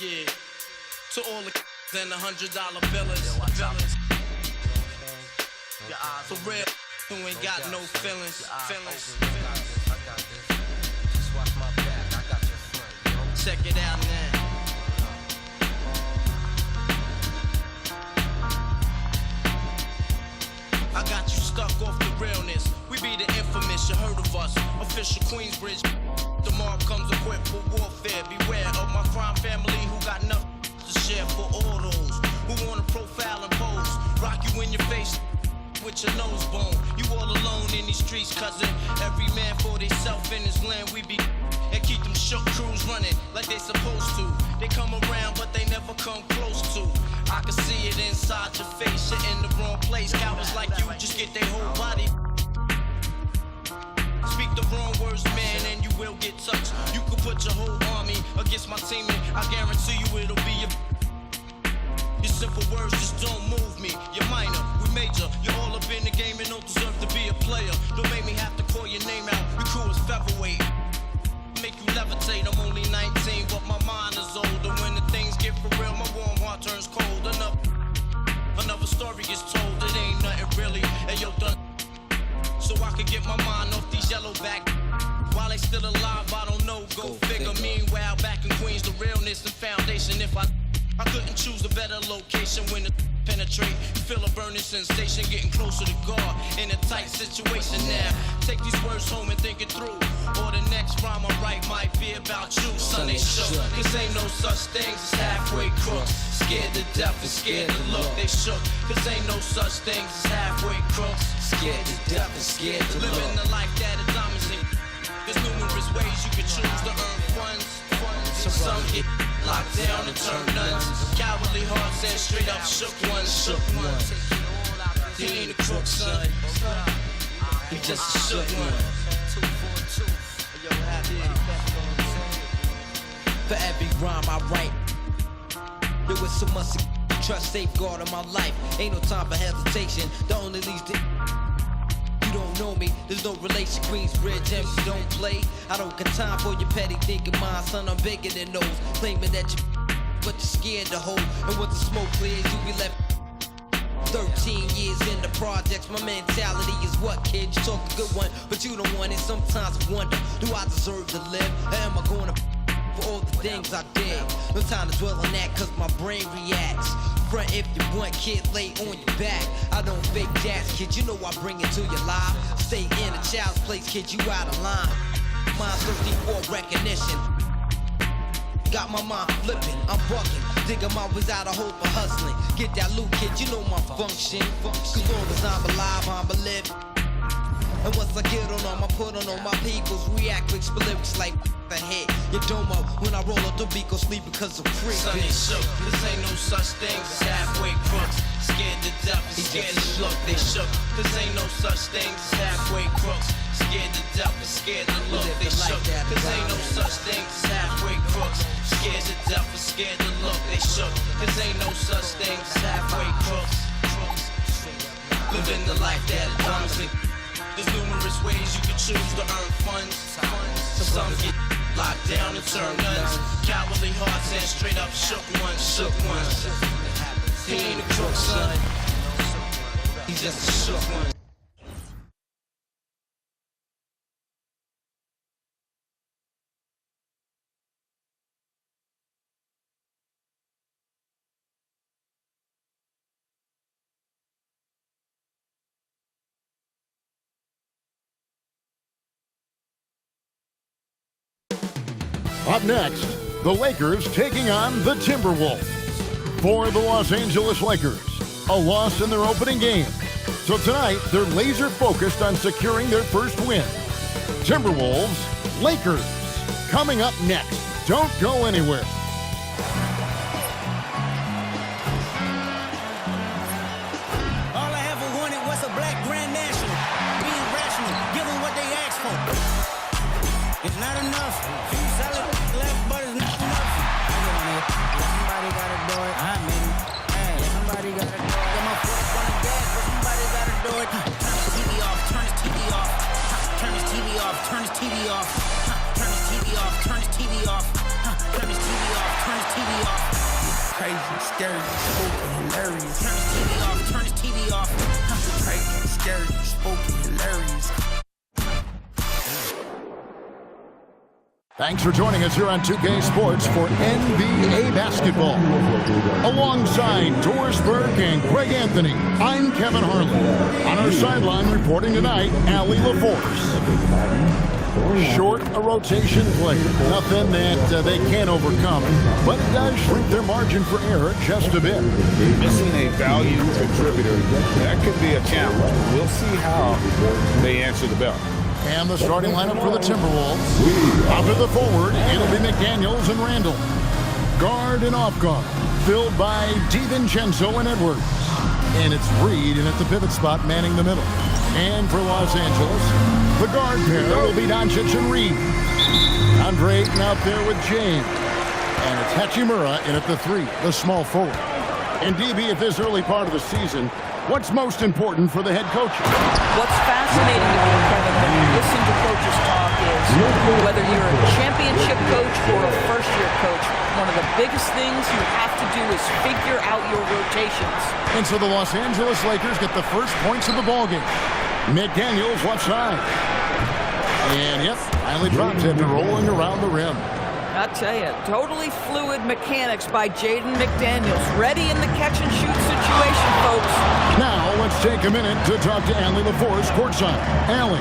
Yeah. To all the and $100 billers. For real, who ain't got no feelings. Check it out now. I got you stuck off the realness. We be the infamous, you heard of us. Official Queensbridge. Tomorrow comes equipped for warfare. Beware of my crime family who got nothing to share for all those who wanna profile and pose. Rock you in your face with your nose bone. You all alone in these streets, cousin. Every man for theyself in his land. We be and keep them shook crews running like they supposed to. They come around, but they never come close to. I can see it inside your face. You're in the wrong place. Cowards like you just get their whole body. Speak the wrong words, man, and you will get touched. You could put your whole army against my team, and I guarantee you it'll be your simple words just don't move me. You're minor, we major. You're all up in the game and don't deserve to be a player. Don't make me have to call your name out. Your crew is featherweight. Make you levitate. I'm only 19, but my mind is older. When the things get for real, my warm heart turns cold. Another story is told. It ain't nothing really. And yo, done. So I could get my mind off these yellow back. While they still alive, I don't know. Go figure. Meanwhile, back in Queens, the realness and foundation. If I couldn't choose a better location when the penetrate. You feel a burning sensation, getting closer to God in a tight situation now. Take these words home and think it through. Or the next rhyme I write might be about you. Son, they shook. Cause ain't no such things as halfway crooks. Scared to death and scared to look. They shook. Cause ain't no such things as halfway crooks. Scared to death and scared to look. Living the life that is diamonds in. There's numerous ways you can choose to earn funds. Some get locked down and turn nuns. Cowardly hearts and straight up shook ones. He ain't a crook, son. He just a shook one. For every rhyme I write, there was so much trust safeguard in my life. Ain't no time for hesitation. The only leads to you don't know me, there's no relation. Queensbridge, and you don't play. I don't got time for your petty thinking, mind, son. I'm bigger than those. Claiming that you, but you're scared to hold. And once the smoke clears, you be left. 13 years in the projects, my mentality is what, kid? You talk a good one, but you don't want it. Sometimes I wonder, do I deserve to live? Or am I gonna for all the things I did? No time to dwell on that, cause my brain reacts. Front if you want, kid, lay on your back. I don't fake jazz, kid, you know I bring it to your life. Stay in a child's place, kid, you out of line. Mind thirsty for recognition. Got my mind flipping, I'm bugging. Dig 'em out without a hope of hustling. Get that loot, kid, you know my function. Cause long as I'm alive, I'm a live. And once I get on them, I put on all my peoples. React with lyrics like the head. Your domo, when I roll up the beat, go sleep because I'm free. Son, they shook. This ain't no such thing as halfway crooks. Scared to death and scared to look. They shook. This ain't no such thing as halfway crooks. Scared to death and scared to look. They shook. This ain't no such thing as halfway crooks. Scared to death and scared to look. They shook. This ain't no such thing as halfway crooks. Living the life that is promising. There's numerous ways you can choose to earn funds. Some get locked down and turn nuns. Cowardly hearts and straight up shook ones. Shook ones. He ain't a crook, son. He's just a shook one. Up next, the Lakers taking on the Timberwolves. For the Los Angeles Lakers, a loss in their opening game. So tonight, they're laser focused on securing their first win. Timberwolves, Lakers, coming up next. Don't go anywhere. All I ever wanted was a black grand national. Being rational, give them what they asked for. It's not enough. Few solid left, but it's not enough. Somebody gotta do it. Hey, somebody gotta do it. Get my foot up on the gas, but somebody gotta do it. Turn this TV off, turn this TV off. Turn this TV off, turn this TV off. Turn this TV off, turn this TV off. Turn this TV off, turn this TV off. Crazy, scary, spooky, hilarious. Turn this TV off, turn this TV off. Crazy, scary, spooky, hilarious. Thanks for joining us here on 2K Sports for NBA basketball. Alongside Doris Burke and Greg Anthony, I'm Kevin Harlan. On our sideline reporting tonight, Allie LaForce. Short a rotation play. Nothing that they can't overcome, but it does shrink their margin for error just a bit. Missing a value contributor, that could be a challenge. We'll see how they answer the bell. And the starting lineup for the Timberwolves. Out to the forward, it'll be McDaniels and Randall. Guard and off guard, filled by DiVincenzo and Edwards. And it's Reed in at the pivot spot, manning the middle. And for Los Angeles, the guard pair will be Doncic and Reed. Andre Ayton out there with James. And it's Hachimura in at the 3, the small forward. And DB, at this early part of the season, what's most important for the head coach? What's fascinating to me, Kevin, when you listen to coaches talk is whether you're a championship coach or a first-year coach, one of the biggest things you have to do is figure out your rotations. And so the Los Angeles Lakers get the first points of the ballgame. McDaniels left side. And, yep, finally drops after rolling around the rim. I tell you, totally fluid mechanics by Jaden McDaniels. Ready in the catch-and-shoot situation, folks. Now, let's take a minute to talk to Allie LaForce courtside. Allie.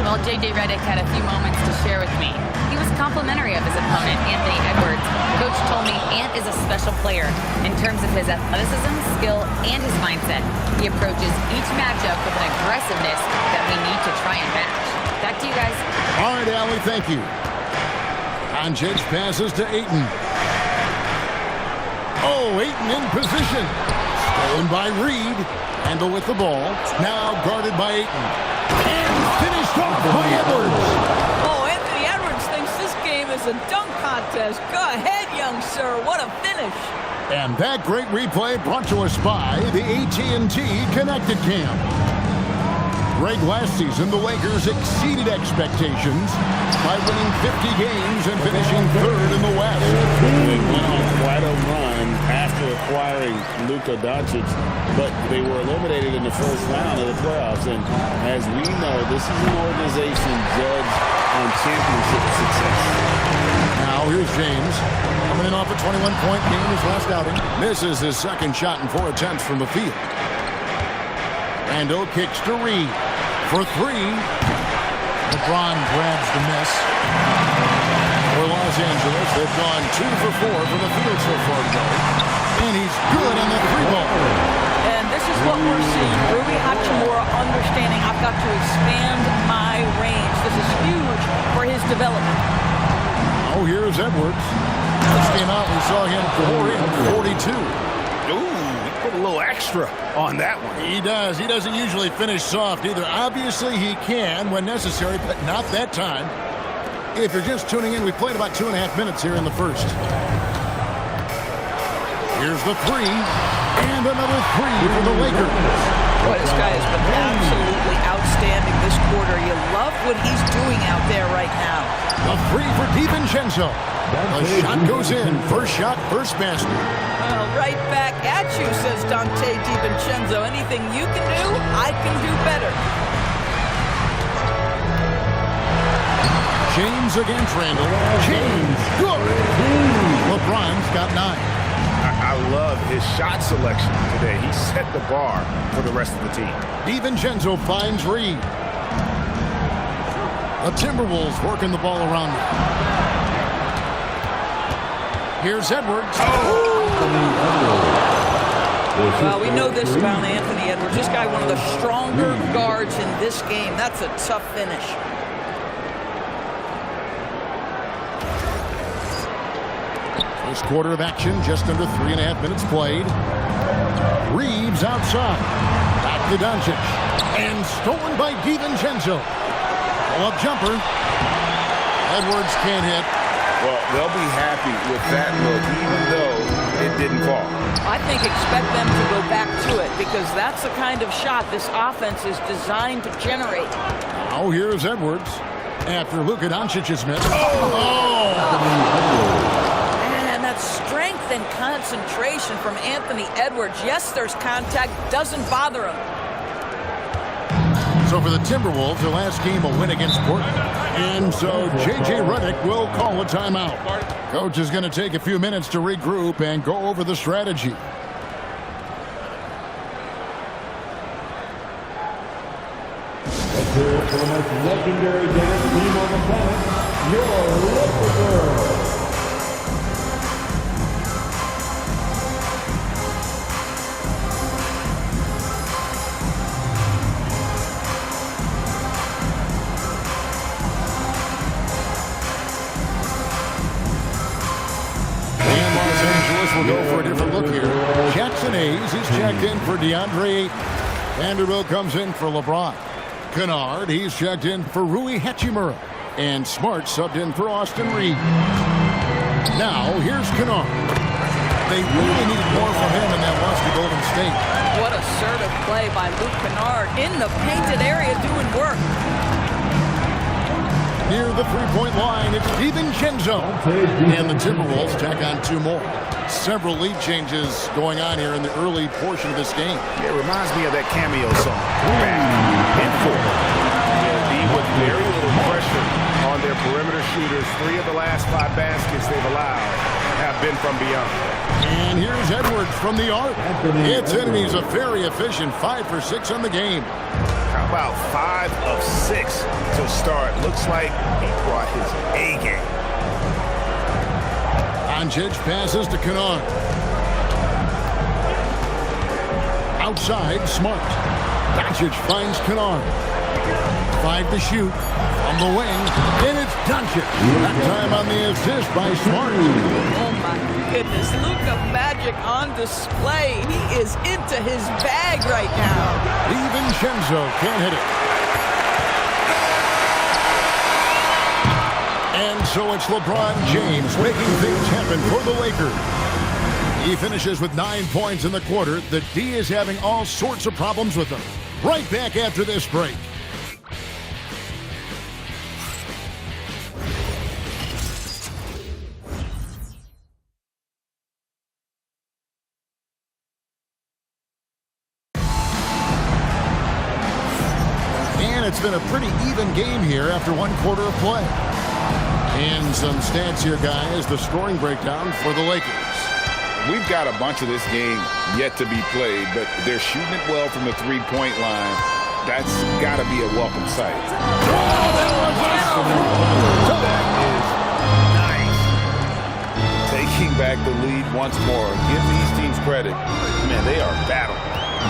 Well, J.J. Redick had a few moments to share with me. He was complimentary of his opponent, Anthony Edwards. Coach told me Ant is a special player in terms of his athleticism, skill, and his mindset. He approaches each matchup with an aggressiveness that we need to try and match. Back to you guys. All right, Allie, thank you. Doncic passes to Ayton. Oh, Ayton in position. Stolen by Reed. Handle with the ball. Now guarded by Ayton. And finished off by Edwards. Oh, Anthony Edwards thinks this game is a dunk contest. Go ahead, young sir. What a finish. And that great replay brought to us by the AT&T Connected Cam. Greg, last season, the Lakers exceeded expectations by winning 50 games and finishing third in the West. They went on quite a run after acquiring Luka Doncic, but they were eliminated in the first round of the playoffs. And as we know, this is an organization judged on championship success. Now, here's James. Coming in off a 21-point game his last outing. Misses his second shot in 4 attempts from the field. Randall kicks to Reed for 3. LeBron grabs the miss. For Los Angeles, they've gone 2 for 4 from the field so far today. And he's good on the 3-ball. And this is what we're seeing. Rui Hachimura understanding I've got to expand my range. This is huge for his development. Oh, here's Edwards. This came out, we saw him pour in 42. Put a little extra on that one. He does. He doesn't usually finish soft either. Obviously, he can when necessary, but not that time. If you're just tuning in, we played about 2.5 minutes here in the first. Here's the 3, and another 3 for the Lakers. Boy, this guy has been absolutely outstanding this quarter. You love what he's doing out there right now. A 3 for DiVincenzo. The shot goes in. First shot, first basket. Well, right back at you, says Dante DiVincenzo. Anything you can do, I can do better. James against Randall. James, good. LeBron's got 9. I love his shot selection today. He set the bar for the rest of the team. DiVincenzo finds Reed. The Timberwolves working the ball around him. Here's Edwards. Well, we know this about Anthony Edwards. This guy, one of the stronger guards in this game. That's a tough finish. First quarter of action, just under 3.5 minutes played. Reeves outside. Back to Doncic. And stolen by DiVincenzo. Pull-up jumper. Edwards can't hit. Well, they'll be happy with that look, even though it didn't fall. I think expect them to go back to it because that's the kind of shot this offense is designed to generate. Now here's Edwards after Luka Doncic's miss. And that strength and concentration from Anthony Edwards. Yes, there's contact, doesn't bother him. So for the Timberwolves, their last game a win against Portland. And so J.J. Redick will call a timeout. Coach is going to take a few minutes to regroup and go over the strategy. here for the most legendary dance team on the planet, your local girl. We'll go for a different look here. Jackson Hayes is checked in for DeAndre. Vanderbilt comes in for LeBron. Kennard, he's checked in for Rui Hachimura. And Smart subbed in for Austin Reed. Now, here's Kennard. They really need more from him in that loss to Golden State. What assertive play by Luke Kennard in the painted area doing work. Near the three-point line, it's DiVincenzo. And the Timberwolves tack on 2 more. Several lead changes going on here in the early portion of this game. Yeah, it reminds me of that cameo song. Back and forth. Yeah, with very little pressure on their perimeter shooters. 3 of the last 5 baskets they've allowed have been from beyond. And here's Edwards from the arc. It's in, and he's a very efficient 5 for 6 on the game. How about 5 of 6 to start? Looks like he brought his A game. Doncic passes to Kennard. Outside, Smart. Doncic finds Kennard. 5 to shoot. On the wing, and it's Doncic. That time on the assist by Smart. Oh my goodness, Luka Magic on display. He is into his bag right now. DiVincenzo can't hit it. And so it's LeBron James making things happen for the Lakers. He finishes with 9 points in the quarter. The D is having all sorts of problems with him. Right back after this break. It's been a pretty even game here after 1 quarter of play. And some stats here, guys. The scoring breakdown for the Lakers. We've got a bunch of this game yet to be played, but they're shooting it well from the 3-point line. That's got to be a welcome sight. Nice. Taking back the lead once more. Give these teams credit. Man, they are battling.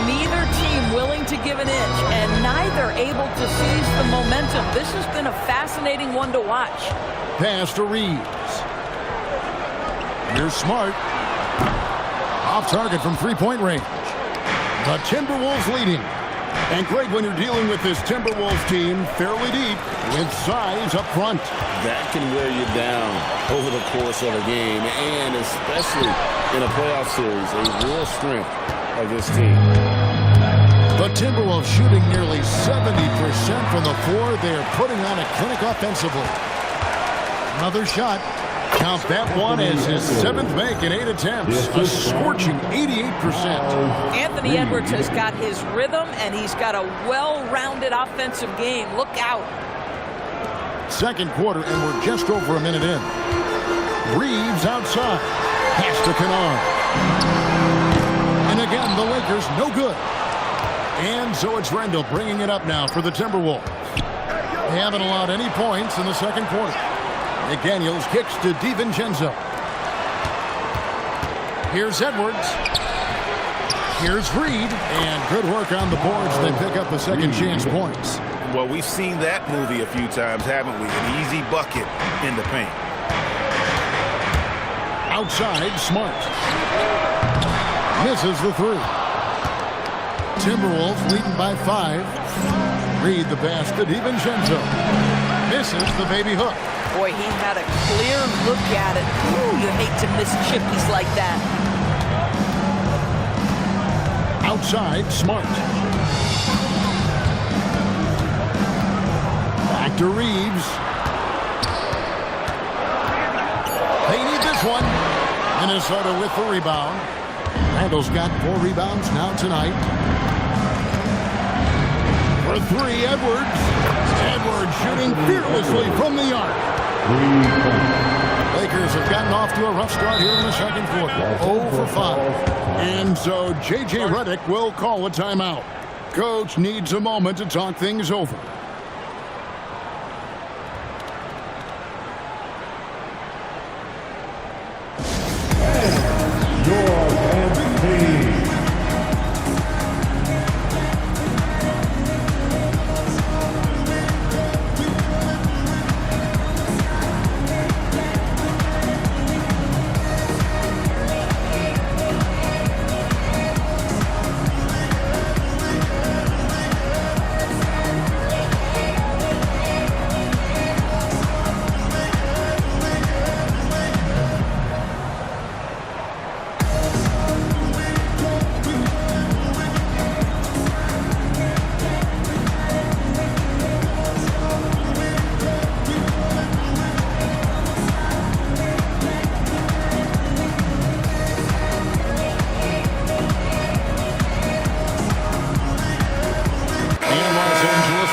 Neither team willing to give an inch, and neither able to seize the momentum. This has been a fascinating one to watch. Pass to Reeves. Here's Smart. Off target from 3-point range. The Timberwolves leading. And Greg, when you're dealing with this Timberwolves team fairly deep, with size up front. That can wear you down over the course of a game, and especially in a playoff series, a real strength of this team. The Timberwolves shooting nearly 70% from the floor. They're putting on a clinic offensively. Another shot. Count that one as his 7th make in 8 attempts. A scorching 88%. Anthony Edwards has got his rhythm, and he's got a well-rounded offensive game. Look out. Second quarter, and we're just over a minute in. Reeves outside. Pass to Kennard. And again, the Lakers no good. And so it's Rendell bringing it up now for the Timberwolves. They haven't allowed any points in the second quarter. McDaniels kicks to DiVincenzo. Here's Edwards. Here's Reed. And good work on the boards. They pick up the second chance points. Well, we've seen that movie a few times, haven't we? An easy bucket in the paint. Outside, Smart. Misses the 3. Timberwolves leading by 5. Reed the pass to DiVincenzo. Misses the baby hook. Boy, he had a clear look at it. Ooh, you hate to miss chippies like that. Outside, Smart. Back to Reeves. They need this one. Minnesota with the rebound. Randall's got 4 rebounds now tonight. For 3, Edwards. Edwards shooting fearlessly from the arc. Lakers have gotten off to a rough start here in the second quarter. 0 for 5. And so J.J. Redick will call a timeout. Coach needs a moment to talk things over.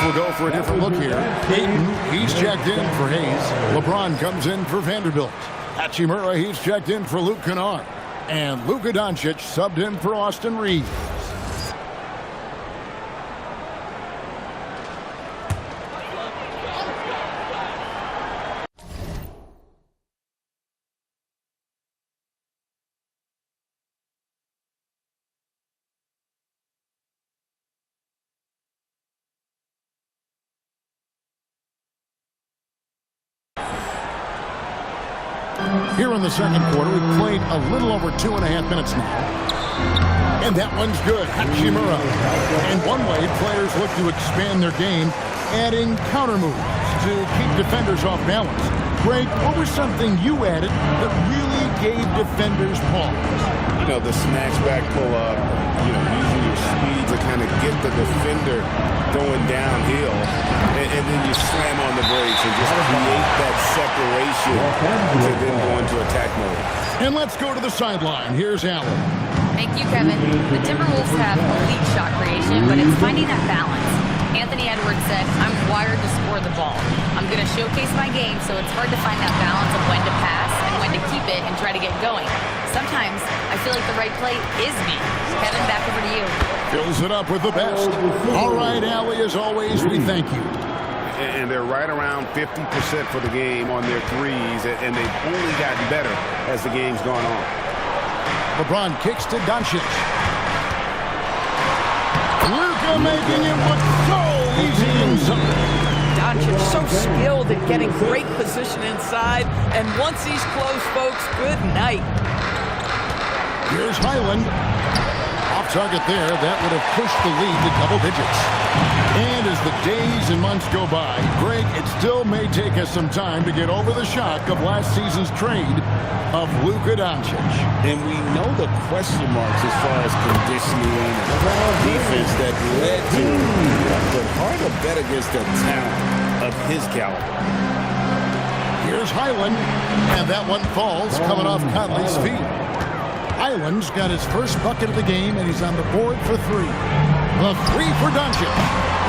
will go for a different look here. Peyton, he's checked in for Hayes. LeBron comes in for Vanderbilt. Hachimura, he's checked in for Luke Kennard. And Luka Doncic subbed in for Austin Reeves. Here in the second quarter, we've played a little over 2.5 minutes now. And that one's good. Hachimura. And one way, players look to expand their game, adding counter moves to keep defenders off balance. Greg, what was something you added that really gave defenders pause? You know, the snatch back pull-up, using your speed to kind of get the defender going downhill, and then you slam on the brakes and just create that separation to then go into attack mode. And let's go to the sideline. Here's Allen. Thank you, Kevin. The Timberwolves have elite shot creation, but it's finding that balance. Anthony Edwards said, I'm wired to score the ball. I'm going to showcase my game, so it's hard to find that balance of when to pass and when to keep it and try to get going. Sometimes I feel like the right play is me. Kevin, back over to you. Fills it up with the best. All right, Allie, as always, we thank you. And they're right around 50% for the game on their threes, and they've only gotten better as the game's gone on. LeBron kicks to Doncic. Luka making it look so easy inside. Doncic so skilled at getting great position inside, and once he's close, folks, good night. Here's Highland. Off target there. That would have pushed the lead to double digits. And as the days and months go by, Greg, it still may take us some time to get over the shock of last season's trade of Luka Doncic. And we know the question marks as far as conditioning and defense that led to it. But hard to bet against the talent of his caliber. Here's Highland. And that one falls coming off Conley's feet. Highland's got his first bucket of the game, and he's on the board for three. The three for Doncic.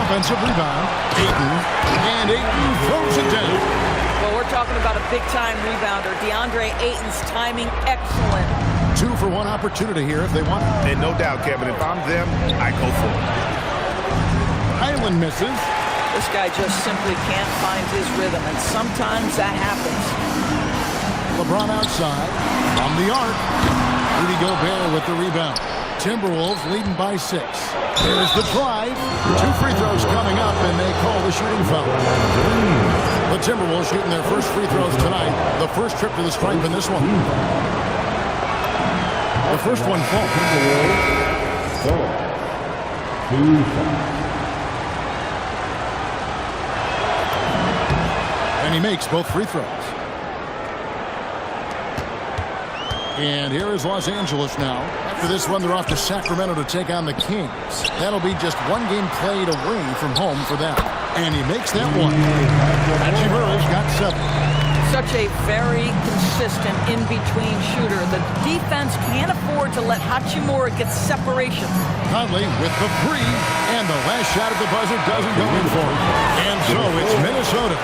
Offensive rebound. And Ayton throws it down. Well, we're talking about a big-time rebounder. DeAndre Ayton's timing excellent. 2 for 1 opportunity here if they want it. And no doubt, Kevin, if I'm them, I go for it. Highland misses. This guy just simply can't find his rhythm, and sometimes that happens. LeBron outside. From the arc. Rudy Gobert with the rebound. Timberwolves leading by 6. There's the drive. 2 free throws coming up, and they call the shooting foul. The Timberwolves shooting their first free throws tonight. The first trip to the stripe in this one. The first one falls. And he makes both free throws. And here is Los Angeles now. After this one, they're off to Sacramento to take on the Kings. That'll be just one game played away from home for them. And he makes that one. Hachimura's got 7. Such a very consistent in-between shooter. The defense can't afford to let Hachimura get separation. Conley with the 3, and the last shot at the buzzer doesn't go in for him. And so it's Minnesota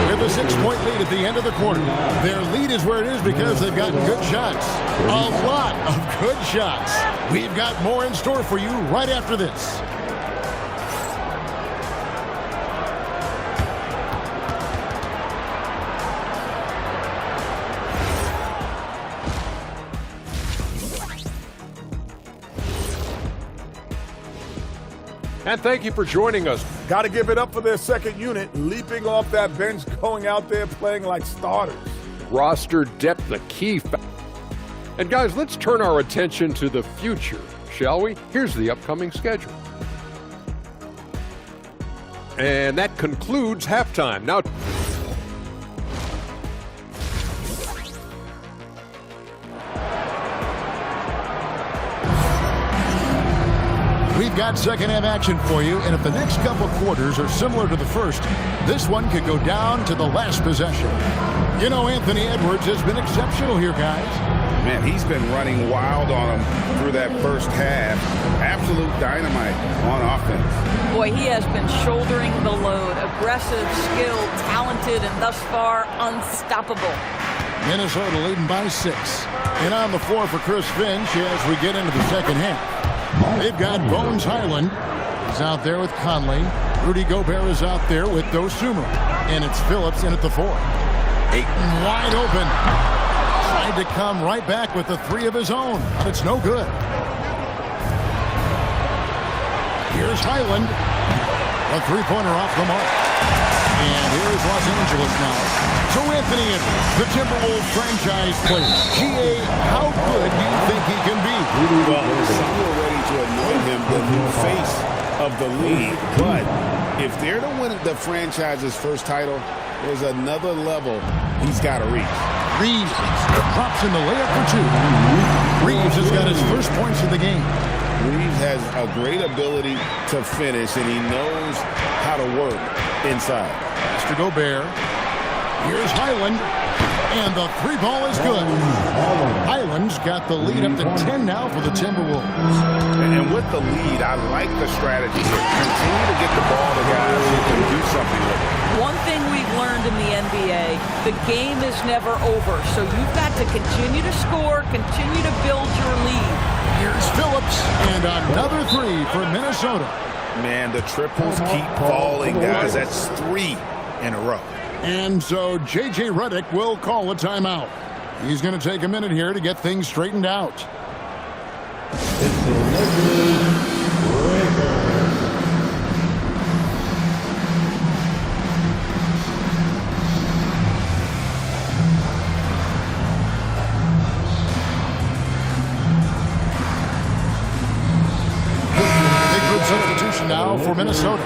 with a 6-point lead at the end of the quarter. Their lead is where it is because they've gotten good shots. A lot of good shots. We've got more in store for you right after this. And thank you for joining us. Got to give it up for their second unit, leaping off that bench, going out there playing like starters. Roster depth, the key factor. And guys, let's turn our attention to the future, shall we? Here's the upcoming schedule. And that concludes halftime. Now, we've got second half action for you, and if the next couple quarters are similar to the first, this one could go down to the last possession. You know, Anthony Edwards has been exceptional here, guys. Man, he's been running wild on him through that first half. Absolute dynamite on offense. Boy, he has been shouldering the load. Aggressive, skilled, talented, and thus far unstoppable. Minnesota leading by 6. And on the floor for Chris Finch as we get into the second half. They've got Bones Highland. He's out there with Conley. Rudy Gobert is out there with Dosunmu. And it's Phillips in at the 4. Ayton wide open. Tried to come right back with the 3 of his own, but it's no good. Here's Highland. A 3-pointer off the mark. And here's Los Angeles now. So Anthony Edwards, the Timberwolves franchise player. GA, how good do you think he can be? Well, some were ready to anoint him the new face of the league. But if they're to win the franchise's first title, there's another level he's got to reach. Reeves drops in the layup for 2. Reeves has got his first points of the game. Reeves has a great ability to finish, and he knows how to work inside. Mr. Gobert. Here's Highland. And the 3 ball is good. Highland's got the lead up to 10 now for the Timberwolves. And with the lead, I like the strategy here. Continue to get the ball to guys who can do something with it. One thing we've learned in the NBA, the game is never over. So you've got to continue to score, continue to build your lead. Here's Phillips. And another 3 for Minnesota. Man, the triples keep falling, guys. That's 3 in a row. And so J.J. Redick will call a timeout. He's going to take a minute here to get things straightened out. Big good substitution now for Minnesota.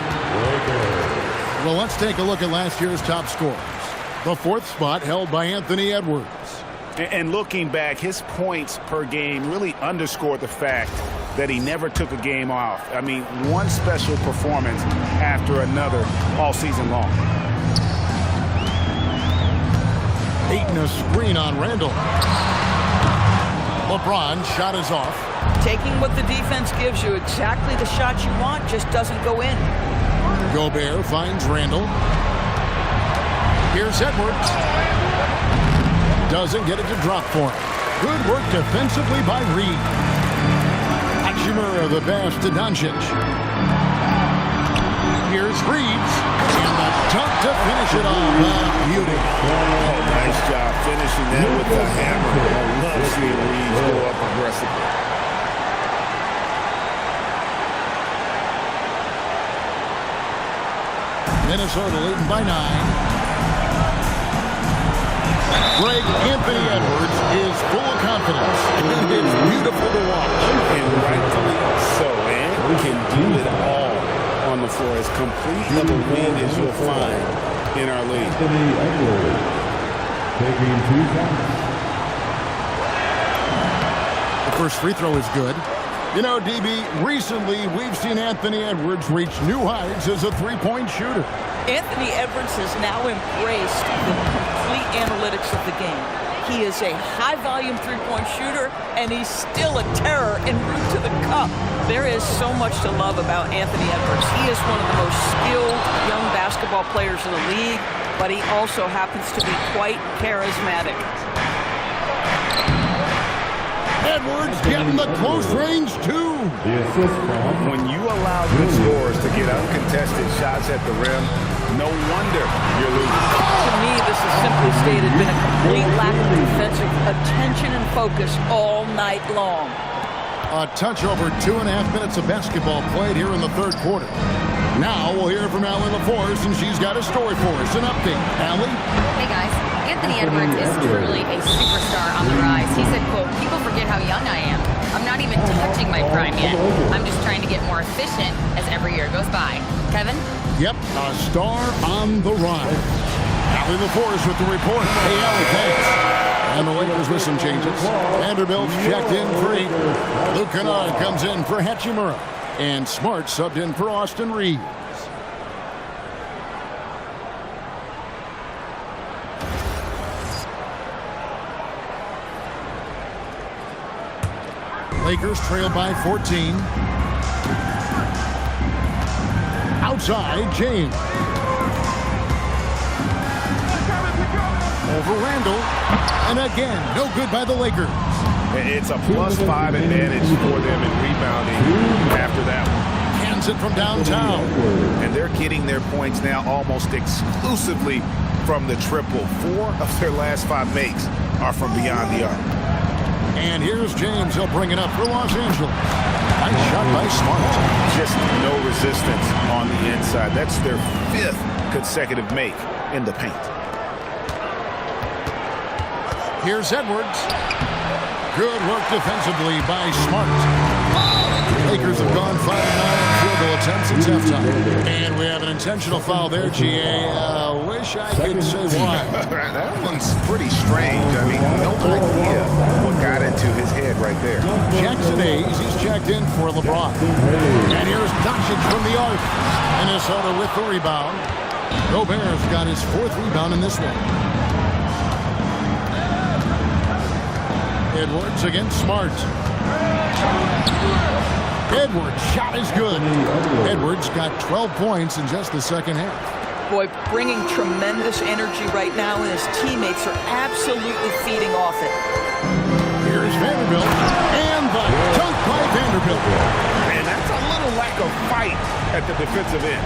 Well, let's take a look at last year's top scorers. The 4th spot held by Anthony Edwards. And looking back, his points per game really underscored the fact that he never took a game off. I mean, one special performance after another all season long. Ayton a screen on Randall. LeBron shot is off. Taking what the defense gives you, exactly the shot you want, just doesn't go in. Gobert finds Randall. Here's Edwards. Doesn't get it to drop for him. Good work defensively by Reed. Hachimura the pass to Doncic. Here's Reeves. And the dunk to finish it off. Beauty. Oh, nice job finishing that with the hammer. I love seeing Reeves go up aggressively. Minnesota leading by 9. Greg, Anthony Edwards is full of confidence. And it's beautiful to watch. And rightfully so. And can do it all on the floor. As complete of a win as you'll find in our league. Anthony Edwards taking 2 shots. The first free throw is good. You know, DB, recently we've seen Anthony Edwards reach new heights as a 3-point shooter. Anthony Edwards has now embraced the complete analytics of the game. He is a high-volume 3-point shooter, and he's still a terror en route to the cup. There is so much to love about Anthony Edwards. He is one of the most skilled young basketball players in the league, but he also happens to be quite charismatic. Edwards getting the close range, too. When you allow good scorers to get uncontested shots at the rim, no wonder you're losing. To me, this has simply stated been a complete lack of defensive attention and focus all night long. A touch over 2.5 minutes of basketball played here in the 3rd quarter. Now we'll hear from Allie LaForce, and she's got a story for us. An update. Allie? Hey, guys. Anthony Edwards is truly a superstar on the rise. He said, quote, "People forget how young I am. I'm not even touching my prime yet. I'm just trying to get more efficient as every year goes by." Kevin? Yep, a star on the rise. Allie LaForce with the report. Hey, Allie, thanks. And the Lakers with some changes. Vanderbilt's checked in for 8. Luke Kennard comes in for Hachimura. And Smart subbed in for Austin Reeves. Lakers trail by 14. Outside, James. Over Randall. And again, no good by the Lakers. It's a +5 advantage for them in rebounding after that one. Hands it from downtown. And they're getting their points now almost exclusively from the triple. 4 of their last 5 makes are from beyond the arc. And here's James. He'll bring it up for Los Angeles. Nice shot by Smart. Just no resistance on the inside. That's their 5th consecutive make in the paint. Here's Edwards. Good work defensively by Smart. Lakers have gone 5-9 field goal attempts at halftime. And we have an intentional foul there, GA. Wish I could say why. That one's pretty strange. I mean, no idea what got into his head right there. Jackson Hayes, he's checked in for LeBron. And here's Doncic from the arc. Minnesota with the rebound. Gobert's got his 4th rebound in this one. Edwards against Smart. Edwards' shot is good. Edwards got 12 points in just the second half. Boy, bringing tremendous energy right now, and his teammates are absolutely feeding off it. Here's Vanderbilt, and the dunk by Vanderbilt. And that's a little lack of fight at the defensive end.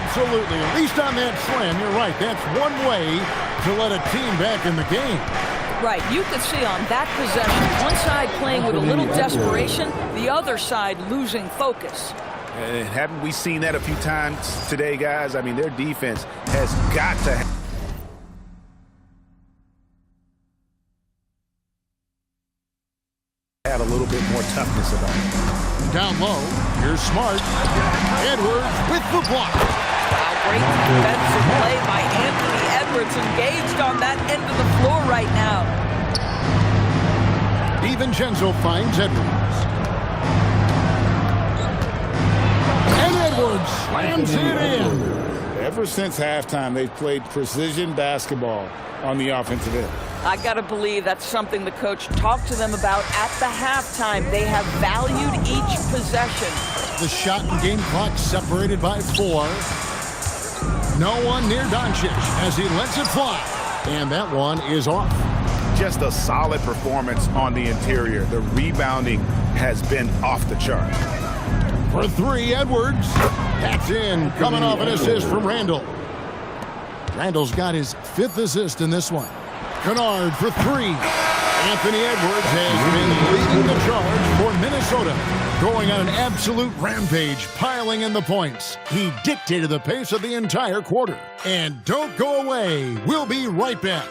Absolutely. At least on that slam, you're right. That's one way to let a team back in the game. Right, you could see on that possession, one side playing with a little desperation, the other side losing focus. And haven't we seen that a few times today, guys? I mean, their defense has got to have a little bit more toughness about it. Down low, here's Smart. Edwards with the block. Wow, great defensive play by Anthony Edwards, engaged on that end of the floor right now. DiVincenzo finds Edwards. And Edwards slams it in. Ever since halftime, they've played precision basketball on the offensive end. I got to believe that's something the coach talked to them about at the halftime. They have valued each possession. The shot and game clock separated by 4. No one near Doncic as he lets it fly. And that one is off. Just a solid performance on the interior. The rebounding has been off the chart. For 3, Edwards. That's in, coming off an assist from Randall. Randall's got his 5th assist in this one. Kennard for 3. Anthony Edwards has been leading the charge for Minnesota, going on an absolute rampage, piling in the points. He dictated the pace of the entire quarter. And don't go away. We'll be right back.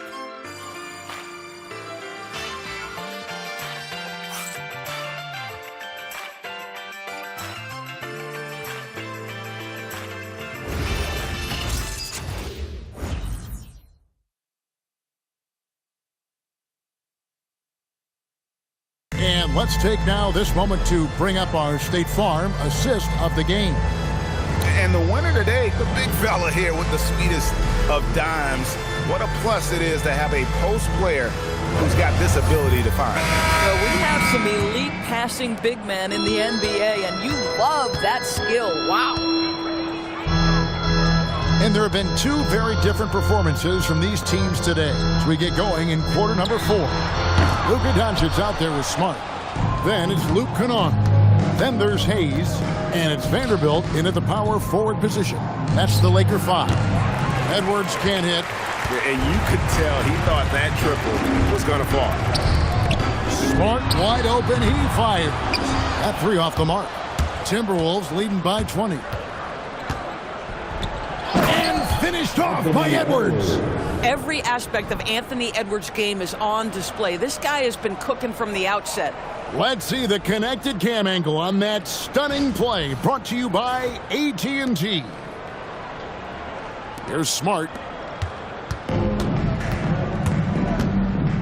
And let's take now this moment to bring up our State Farm assist of the game. And the winner today, the big fella here with the sweetest of dimes. What a plus it is to have a post player who's got this ability to find. Well, we have some elite passing big men in the NBA, and you love that skill. Wow. And there have been 2 very different performances from these teams today as we get going in quarter number 4. Luka Doncic's out there with Smart. Then it's Luke Kennard. Then there's Hayes. And it's Vanderbilt in at the power forward position. That's the Laker 5. Edwards can't hit. And you could tell he thought that triple was going to fall. Smart wide open. He fires. That 3 off the mark. Timberwolves leading by 20. And finished off by Edwards. Every aspect of Anthony Edwards' game is on display. This guy has been cooking from the outset. Let's see the connected cam angle on that stunning play, brought to you by AT&T. Here's Smart.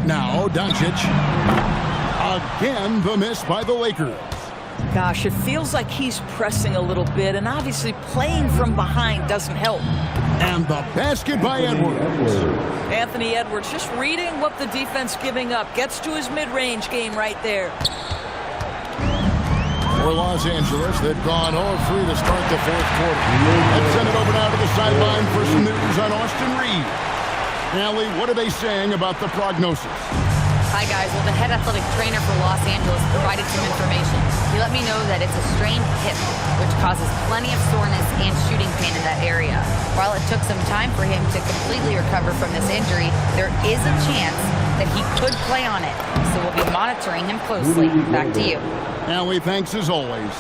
Now Doncic. Again, the miss by the Lakers. Gosh, it feels like he's pressing a little bit, and obviously playing from behind doesn't help. And the basket by Edwards. Anthony Edwards just reading what the defense giving up. Gets to his mid-range game right there. for Los Angeles. They've gone 0-3 to start the fourth quarter. Let's send it over now to the sideline for some news on Austin Reed. Allie, what are they saying about the prognosis? Hi, guys. Well, the head athletic trainer for Los Angeles provided some information. He let me know that it's a strained hip, which causes plenty of soreness and shooting pain in that area. While it took some time for him to completely recover from this injury, there is a chance that he could play on it. So we'll be monitoring him closely. Back to you. Allie, thanks as always.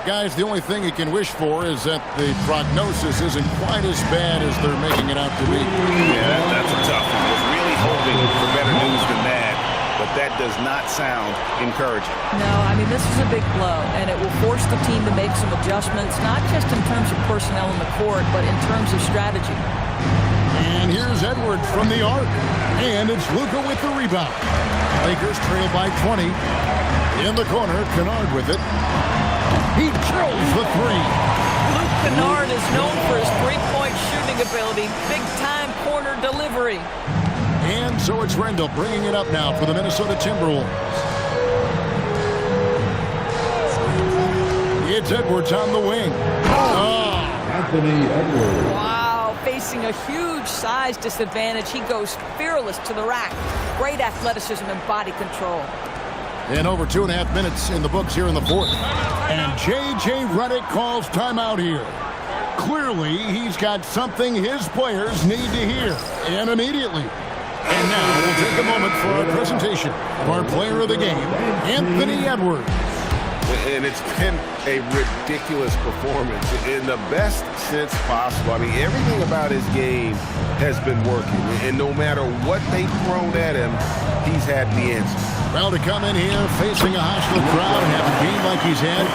Guys, the only thing you can wish for is that the prognosis isn't quite as bad as they're making it out to be. Yeah, that's a tough one. I was really hoping for better news than that, but that does not sound encouraging. No, I mean, this is a big blow, and it will force the team to make some adjustments, not just in terms of personnel in the court, but in terms of strategy. And here's Edwards from the arc. And it's Luka with the rebound. Lakers trail by 20. In the corner, Kennard with it. He drills the three. Luke Kennard is known for his three-point shooting ability. Big-time corner delivery. And so it's Rendell bringing it up now for the Minnesota Timberwolves. It's Edwards on the wing. Anthony Edwards. Wow, facing a huge size disadvantage. He goes fearless to the rack. Great athleticism and body control. And over 2.5 minutes in the books here in the fourth. And J.J. Redick calls timeout here. Clearly, he's got something his players need to hear. And immediately. And now we'll take a moment for our presentation of our player of the game, Anthony Edwards. And it's been a ridiculous performance in the best sense possible. I mean, everything about his game has been working. And no matter what they've thrown at him, he's had the answer. Well, to come in here facing a hostile crowd and have a game like he's had,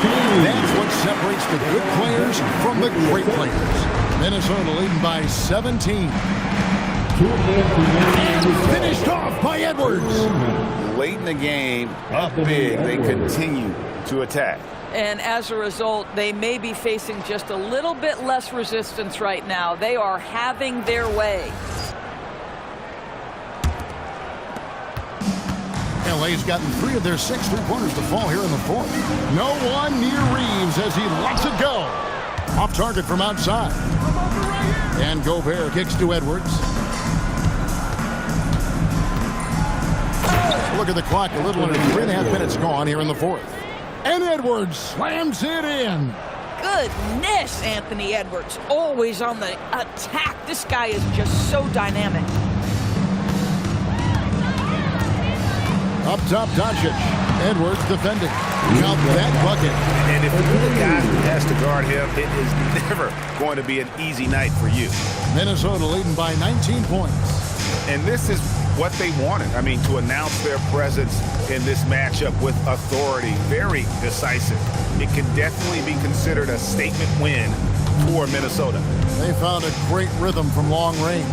that's what separates the good players from the great players. Minnesota leading by 17. And finished off by Edwards. Late in the game, up big, they continue to attack. And as a result, they may be facing just a little bit less resistance right now. They are having their way. LA's gotten 3 of their 6 three-pointers to fall here in the fourth. No one near Reeves as he lets it go. Off target from outside. And Gobert kicks to Edwards. Look at the clock, a little under 3.5 minutes gone here in the fourth. And Edwards slams it in. Goodness, Anthony Edwards, always on the attack. This guy is just so dynamic. Up top, Doncic. Edwards defending. Count that bucket. And if you're the guy who has to guard him, it is never going to be an easy night for you. Minnesota leading by 19 points. And this is what they wanted. I mean, to announce their presence in this matchup with authority, very decisive. It can definitely be considered a statement win for Minnesota. They found a great rhythm from long range.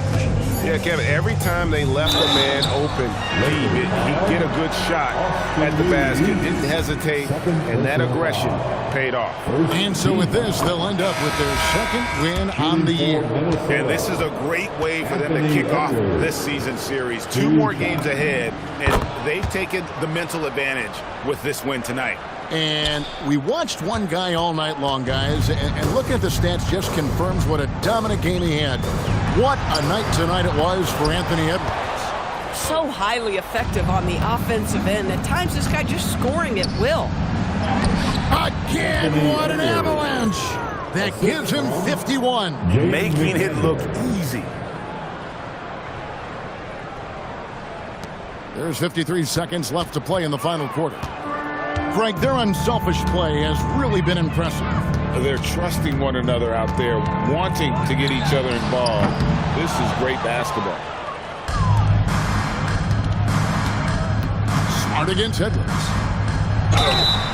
Yeah, Kevin, every time they left a man open, he'd get a good shot at the basket, didn't hesitate, and that aggression paid off. And so with this, they'll end up with their second win on the year. And this is a great way for them to kick off this season series. 2 more games ahead, and they've taken the mental advantage with this win tonight. And we watched one guy all night long, guys, and looking at the stats just confirms what a dominant game he had. What a night tonight it was for Anthony Edwards. So highly effective on the offensive end. At times, this guy just scoring at will. Again, what an avalanche. That gives him 51. Making it look easy. There's 53 seconds left to play in the final quarter. Greg, their unselfish play has really been impressive. They're trusting one another out there, wanting to get each other involved. This is great basketball. Smart against Edwards.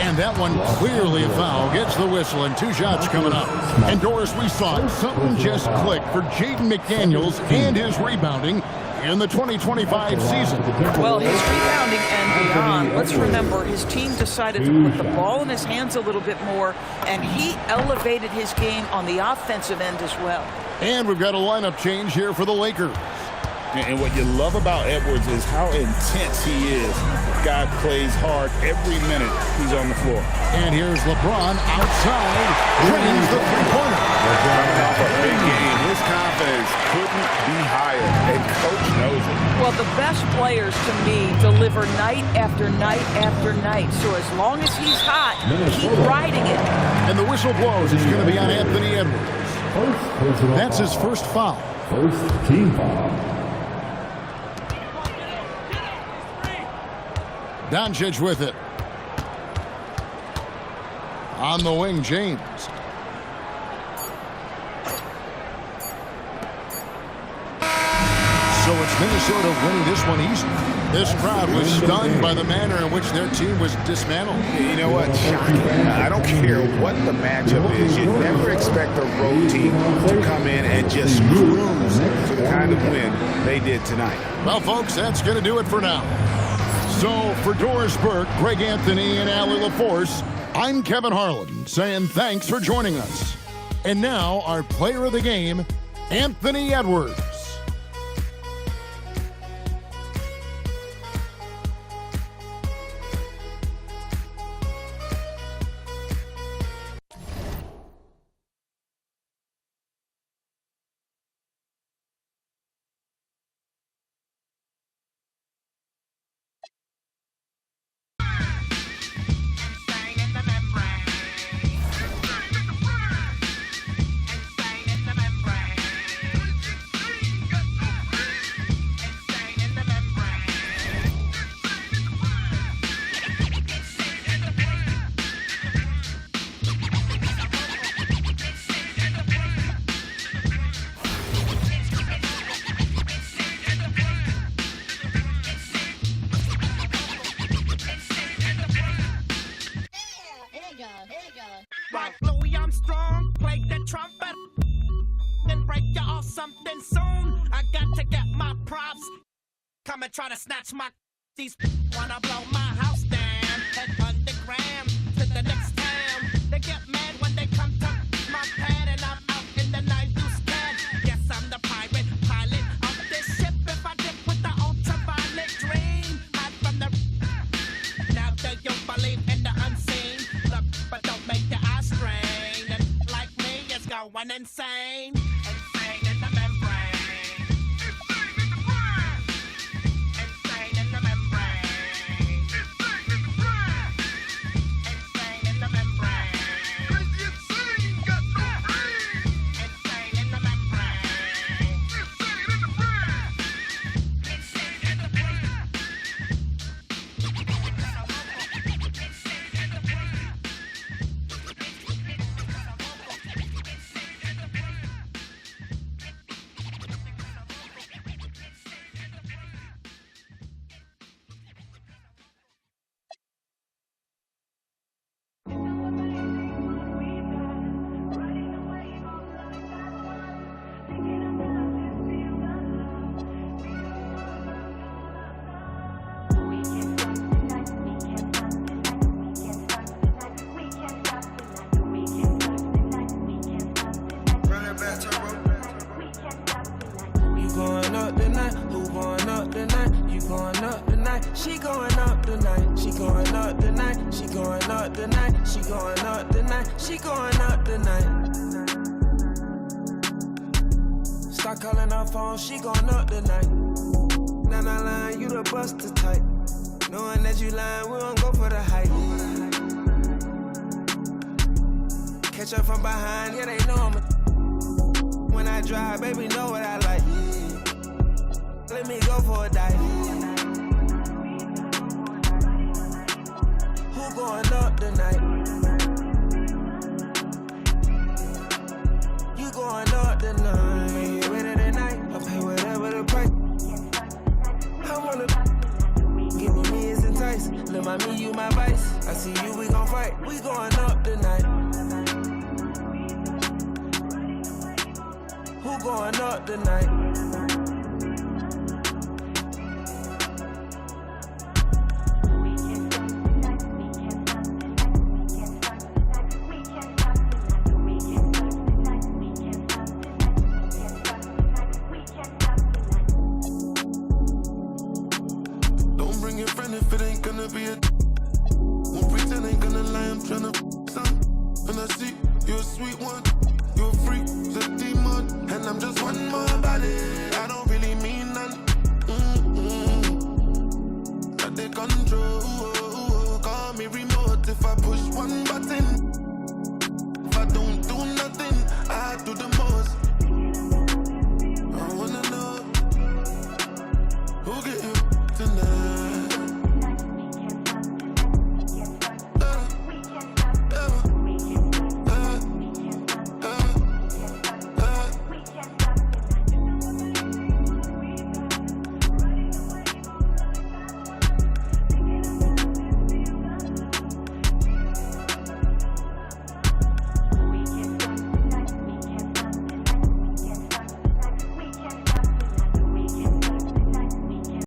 And that one clearly a foul. Gets the whistle and 2 shots coming up. And Doris, we saw something just click for Jaden McDaniels and his rebounding in the 2025 season. Well, his rebounding and beyond. Let's remember, his team decided to put the ball in his hands a little bit more, and he elevated his game on the offensive end as well. And we've got a lineup change here for the Lakers. And what you love about Edwards is how intense he is. Guy plays hard every minute he's on the floor. And here's LeBron outside, drains the three-pointer. Coming off a big game, his confidence couldn't be higher, and Coach knows it. Well, the best players to me deliver night after night after night. So as long as he's hot, keep riding it. And the whistle blows. It's going to be on Anthony Edwards. That's his first foul. First team foul. Doncic with it. On the wing, James. So it's Minnesota winning this one easily. This crowd was stunned by the manner in which their team was dismantled. You know what? Shocking. I don't care what the matchup is. You never expect a road team to come in and just cruise to the kind of win they did tonight. Well, folks, that's going to do it for now. So for Doris Burke, Greg Anthony, and Allie LaForce, I'm Kevin Harlan saying thanks for joining us. And now our player of the game, Anthony Edwards. Rock Louis Armstrong, play the trumpet, then break you off something soon. I got to get my props. Come and try to snatch my these wanna blow my house down. Head underground to the next town. They get mad when they come to my pad and I'm out in the night you scared. Yes, I'm the pirate pilot of this ship. If I dip with the ultraviolet dream, hide from the now do you believe in the unseen? Look, but don't make your eyes strain. And like me, it's going insane. Insane in the membrane. Insane in the membrane. Insane in the membrane. Insane in the membrane. Crazy insane, got no brain. Insane in the membrane. Insane in the brain. Insane in the brain. You going up tonight? Who going up tonight? You going up tonight? She going up tonight. She going up tonight. She going up tonight. She going up tonight. She going up tonight. Start calling her phone. She going up tonight. Nah, nah, lying. You the buster type. Knowing that you lying, we don't go for the hype. Catch up from behind. Yeah, they know I'm a. When I drive, baby, know what I like. Let me go for a dive. Who going up tonight? You going up tonight. Make it ready tonight. I'll pay whatever the price. I wanna give me is entice. Let my me, you my vice. I see you, we gon' fight. We going up tonight. Who going up tonight? tryna be a won't pretend ain't gonna lie, I'm tryna son. And I see you a sweet one, you a freak, the demon, and I'm just